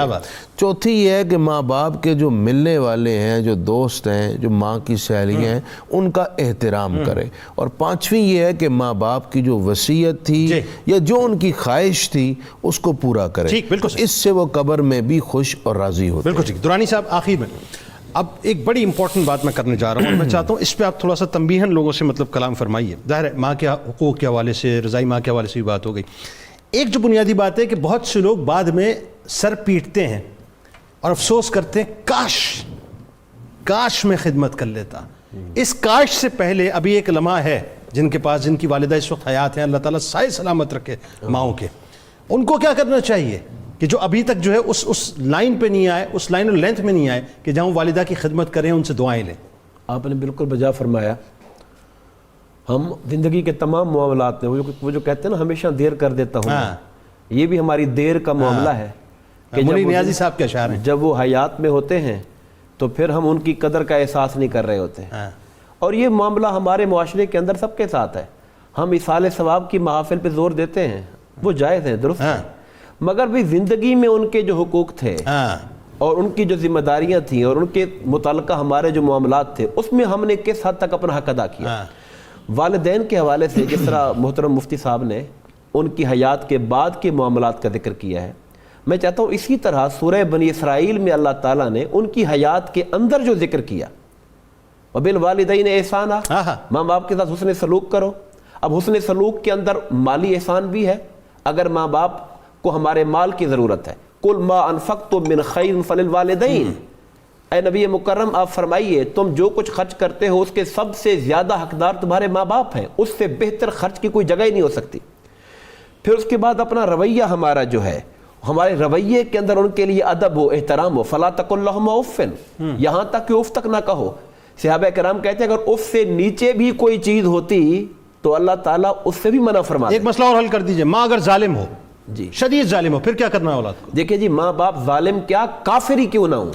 چوتھی یہ ہے کہ ماں باپ کے جو ملنے والے ہیں، جو دوست ہیں، جو ماں کی سہیلیاں ہیں، ان کا احترام کرے، اور پانچویں یہ ہے کہ ماں باپ کی جو وصیت تھی یا جو ان کی خواہش تھی اس کو پورا کرے. اس سے وہ قبر میں بھی خوش اور راضی ہوتے ہیں. بالکل ٹھیک. درانی صاحب آخر میں اب ایک بڑی امپورٹنٹ بات میں کرنے جا رہا ہوں، اور میں چاہتا ہوں اس پہ آپ تھوڑا سا تنبیہاً لوگوں سے مطلب کلام فرمائیے. ظاہر ہے ماں کے حقوق کے حوالے سے، رضائی ماں کے حوالے سے بھی بات ہو گئی. ایک جو بنیادی بات ہے کہ بہت سے لوگ بعد میں سر پیٹتے ہیں اور افسوس کرتے ہیں کاش میں خدمت کر لیتا. اس کاش سے پہلے ابھی ایک لمحہ ہے جن کے پاس، جن کی والدہ اس وقت حیات ہیں، اللہ تعالیٰ سائے سلامت رکھے ماؤں کے، ان کو کیا کرنا چاہیے کہ جو ابھی تک جو ہے اس لائن پہ نہیں آئے، اس لائن اور لینتھ میں نہیں آئے کہ جہاں والدہ کی خدمت کریں، ان سے دعائیں لیں. آپ نے بالکل بجا فرمایا. ہم زندگی کے تمام معاملات میں وہ جو کہتے ہیں نا ہمیشہ دیر کر دیتا ہوں، یہ بھی ہماری دیر کا معاملہ ہے. کہ مولی نیازی صاحب کے اشعار ہیں، جب وہ حیات میں ہوتے ہیں تو پھر ہم ان کی قدر کا احساس نہیں کر رہے ہوتے. اور یہ معاملہ ہمارے معاشرے کے اندر سب کے ساتھ ہے. ہم ایصال ثواب کی محافل پہ زور دیتے ہیں، وہ جائز ہیں، درست ہیں، مگر بھی زندگی میں ان کے جو حقوق تھے اور ان کی جو ذمہ داریاں تھیں اور ان کے متعلقہ ہمارے جو معاملات تھے، اس میں ہم نے کس حد تک اپنا حق ادا کیا. والدین کے حوالے سے جس طرح محترم مفتی صاحب نے ان کی حیات کے بعد کے معاملات کا ذکر کیا ہے، میں چاہتا ہوں اسی طرح سورہ بنی اسرائیل میں اللہ تعالیٰ نے ان کی حیات کے اندر جو ذکر کیا، وبالوالدین احسانا، ماں باپ کے ساتھ حسن سلوک کرو. اب حسن سلوک کے اندر مالی احسان بھی ہے. اگر ماں باپ کو ہمارے مال کی ضرورت ہے، قل ما انفقتم من خیر فللوالدین، اے نبی مکرم آپ فرمائیے تم جو کچھ خرچ کرتے ہو اس کے سب سے زیادہ حقدار تمہارے ماں باپ ہیں، اس سے بہتر خرچ کی کوئی جگہ ہی نہیں ہو سکتی. پھر اس کے بعد اپنا رویہ ہمارا جو ہے، ہمارے رویے کے اندر ان کے لیے ادب ہو، احترام ہو. فلا تقل لہما اف، یہاں تک کہ اف تک نہ کہو. صحابہ کرام کہتے ہیں اگر اف سے نیچے بھی کوئی چیز ہوتی تو اللہ تعالیٰ اس سے بھی منع فرماتا. ایک مسئلہ اور حل کر دیجئے، ماں اگر ظالم ہو، شدید ظالم ہو، پھر کیا کرنا ہے اولاد کو؟ دیکھیں جی، ماں باپ ظالم کیا کافر ہی کیوں نہ ہوں،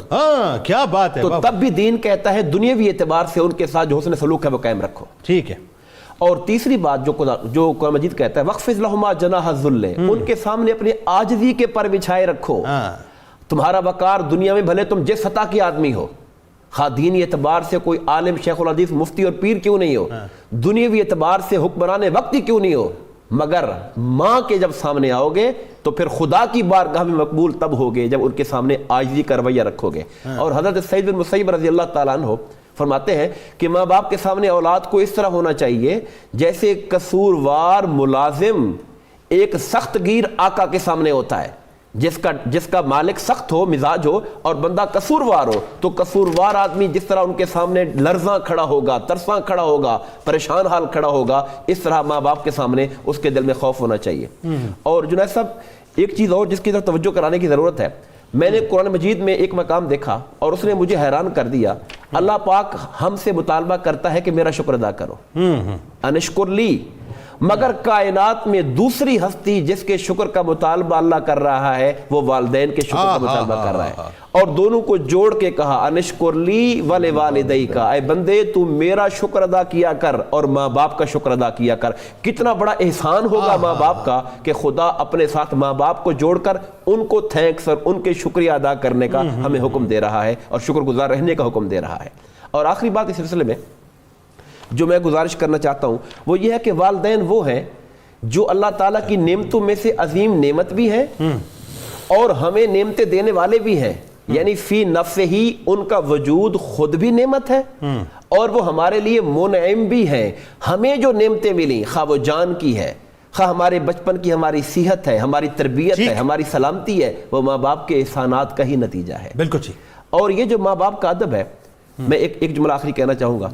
کیا بات ہے، تو تب بھی دین کہتا ہے دنیاوی اعتبار سے ان کے ساتھ جو حسن سلوک ہے وہ قائم رکھو. ٹھیک ہے. اور تیسری بات جو قرآن مجید کہتا ہے وَاخْفِضْ لَهُمَا جَنَاحَ الذُّلِّ، ان کے سامنے اپنی عاجزی کے پر بچھائے رکھو. تمہارا وقار دنیا میں بھلے تم جس سطح کی آدمی ہو، خواہ دینی اعتبار سے کوئی عالم، شیخ الحدیث، مفتی اور پیر کیوں نہیں ہو، دنیاوی اعتبار سے حکمران وقت ہی کیوں نہیں ہو، مگر ماں کے جب سامنے آؤ گے تو پھر خدا کی بارگاہ میں مقبول تب ہوگے جب ان کے سامنے عاجزی کا رویہ رکھو گے. اور حضرت سعید بن مسیب رضی اللہ تعالیٰ عنہ فرماتے ہیں کہ ماں باپ کے سامنے اولاد کو اس طرح ہونا چاہیے جیسے قصوروار ملازم ایک سخت گیر آقا کے سامنے ہوتا ہے. جس کا مالک سخت ہو مزاج ہو اور بندہ قصوروار ہو، تو قصوروار آدمی جس طرح ان کے سامنے لرزاں کھڑا ہوگا، ترساں کھڑا ہوگا، پریشان حال کھڑا ہوگا، اس طرح ماں باپ کے سامنے اس کے دل میں خوف ہونا چاہیے۔ اور جنید صاحب ایک چیز اور جس کی طرف توجہ کرانے کی ضرورت ہے، میں نے قرآن مجید میں ایک مقام دیکھا اور اس نے مجھے حیران کر دیا۔ اللہ پاک ہم سے مطالبہ کرتا ہے کہ میرا شکر ادا کرو، انشکر لی، مگر کائنات میں دوسری ہستی جس کے شکر کا مطالبہ اللہ کر رہا ہے وہ والدین کے شکر کا مطالبہ کر رہا ہے، اور دونوں کو جوڑ کے کہا انشکر لی ولوالدیک، اے بندے تو میرا شکر ادا کیا کر اور ماں باپ کا شکر ادا کیا کر۔ کتنا بڑا احسان ہوگا ماں باپ کا کہ خدا اپنے ساتھ ماں باپ کو جوڑ کر ان کو تھینکس اور ان کے شکریہ ادا کرنے کا ہمیں حکم دے رہا ہے اور شکر گزار رہنے کا حکم دے رہا ہے۔ اور آخری بات اس سلسلے میں جو میں گزارش کرنا چاہتا ہوں وہ یہ ہے کہ والدین وہ ہیں جو اللہ تعالیٰ کی نعمتوں میں سے عظیم نعمت بھی ہیں اور ہمیں نعمتیں دینے والے بھی ہیں، یعنی فی نفس ہی ان کا وجود خود بھی نعمت ہے اور وہ ہمارے لیے منعم بھی ہیں۔ ہمیں جو نعمتیں ملیں، خواہ وہ جان کی ہے، خواہ ہمارے بچپن کی ہماری صحت ہے، ہماری تربیت ہے، ہماری سلامتی ہے، وہ ماں باپ کے احسانات کا ہی نتیجہ ہے۔ بالکل ٹھیک۔ اور یہ جو ماں باپ کا ادب ہے، میں ایک جملہ آخری کہنا چاہوں گا،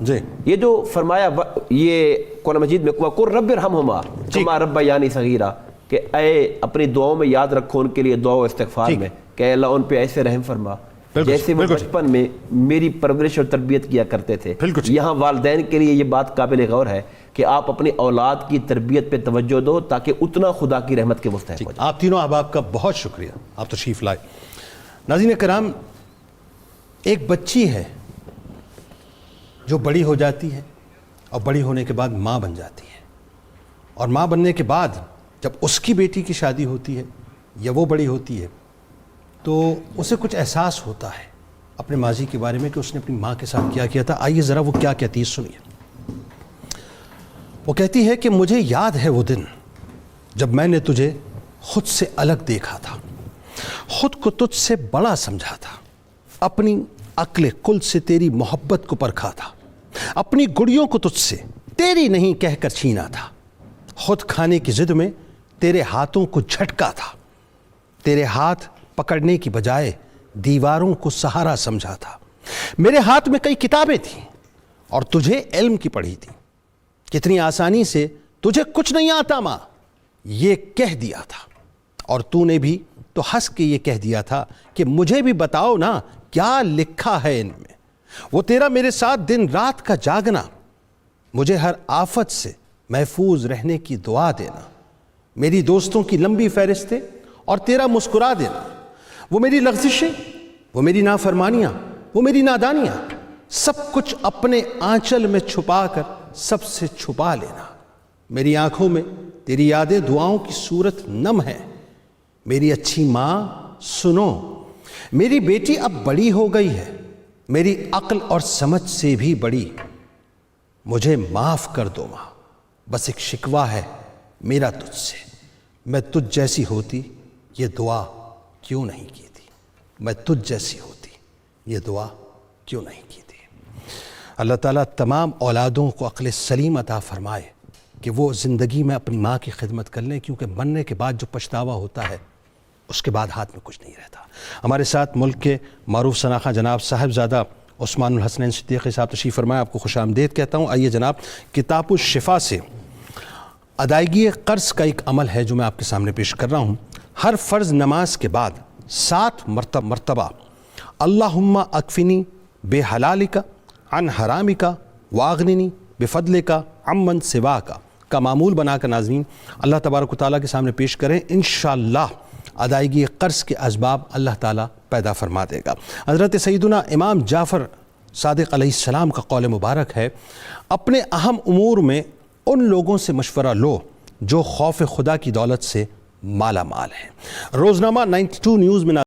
یہ جو فرمایا یہ قرآن مجید میں قُل رب ارحمہما کما ربیانی صغیرا، کہ اے اپنی دعاؤں میں یاد رکھو ان کے لیے دعا و استغفار میں کہ اللہ ان پہ ایسے رحم فرما جیسے وہ بچپن میں میری پرورش اور تربیت کیا کرتے تھے۔ یہاں والدین کے لیے یہ بات قابل غور ہے کہ آپ اپنی اولاد کی تربیت پہ توجہ دو تاکہ اتنا خدا کی رحمت کے مستحق ہو جائے۔ آپ تینوں احباب کا بہت شکریہ، آپ تشریف لائے۔ ناظرین کرام، ایک بچی ہے جو بڑی ہو جاتی ہے اور بڑی ہونے کے بعد ماں بن جاتی ہے، اور ماں بننے کے بعد جب اس کی بیٹی کی شادی ہوتی ہے یا وہ بڑی ہوتی ہے تو اسے کچھ احساس ہوتا ہے اپنے ماضی کے بارے میں کہ اس نے اپنی ماں کے ساتھ کیا کیا تھا۔ آئیے ذرا وہ کیا کہتی ہے، سنیے۔ وہ کہتی ہے کہ مجھے یاد ہے وہ دن جب میں نے تجھے خود سے الگ دیکھا تھا، خود کو تجھ سے بڑا سمجھا تھا، اپنی عقل کل سے تیری محبت کو پرکھا تھا، اپنی گڑیوں کو تجھ سے تیری نہیں کہہ کر چھینا تھا، خود کھانے کی ضد میں تیرے ہاتھوں کو جھٹکا تھا، تیرے ہاتھ پکڑنے کی بجائے دیواروں کو سہارا سمجھا تھا، میرے ہاتھ میں کئی کتابیں تھیں اور تجھے علم کی پڑھی تھی، کتنی آسانی سے تجھے کچھ نہیں آتا ماں یہ کہہ دیا تھا، اور تو نے بھی تو ہنس کے یہ کہہ دیا تھا کہ مجھے بھی بتاؤ نا کیا لکھا ہے ان میں۔ وہ تیرا میرے ساتھ دن رات کا جاگنا، مجھے ہر آفت سے محفوظ رہنے کی دعا دینا، میری دوستوں کی لمبی فہرستیں اور تیرا مسکرا دینا، وہ میری لغزشیں، وہ میری نافرمانیاں، وہ میری نادانیاں، سب کچھ اپنے آنچل میں چھپا کر سب سے چھپا لینا، میری آنکھوں میں تیری یادیں دعاؤں کی صورت نم ہے، میری اچھی ماں سنو، میری بیٹی اب بڑی ہو گئی ہے، میری عقل اور سمجھ سے بھی بڑی، مجھے معاف کر دو ماں، بس ایک شکوہ ہے میرا تجھ سے، میں تجھ جیسی ہوتی یہ دعا کیوں نہیں کی تھی، میں تجھ جیسی ہوتی یہ دعا کیوں نہیں کی تھی۔ اللہ تعالیٰ تمام اولادوں کو عقل سلیم عطا فرمائے کہ وہ زندگی میں اپنی ماں کی خدمت کر لیں، کیونکہ مرنے کے بعد جو پچھتاوا ہوتا ہے اس کے بعد ہاتھ میں کچھ نہیں رہتا۔ ہمارے ساتھ ملک کے معروف شناخواں جناب صاحبزادہ عثمان الحسنین صدیقی صاحب تشریف فرمائے، آپ کو خوش آمدید کہتا ہوں۔ آئیے جناب، کتاب الشفا سے ادائیگی قرض کا ایک عمل ہے جو میں آپ کے سامنے پیش کر رہا ہوں۔ ہر فرض نماز کے بعد 7 مرتبہ اللہم اکفنی بے حلالک عن حرامک واغننی بفضلک عمن سواک کا معمول بنا کر ناظرین اللہ تبارک و تعالیٰ کے سامنے پیش کریں، انشاءاللہ ادائیگی قرض کے اسباب اللہ تعالیٰ پیدا فرما دے گا۔ حضرت سیدنا امام جعفر صادق علیہ السلام کا قول مبارک ہے، اپنے اہم امور میں ان لوگوں سے مشورہ لو جو خوف خدا کی دولت سے مالا مال ہیں۔ روزنامہ 92 نیوز میں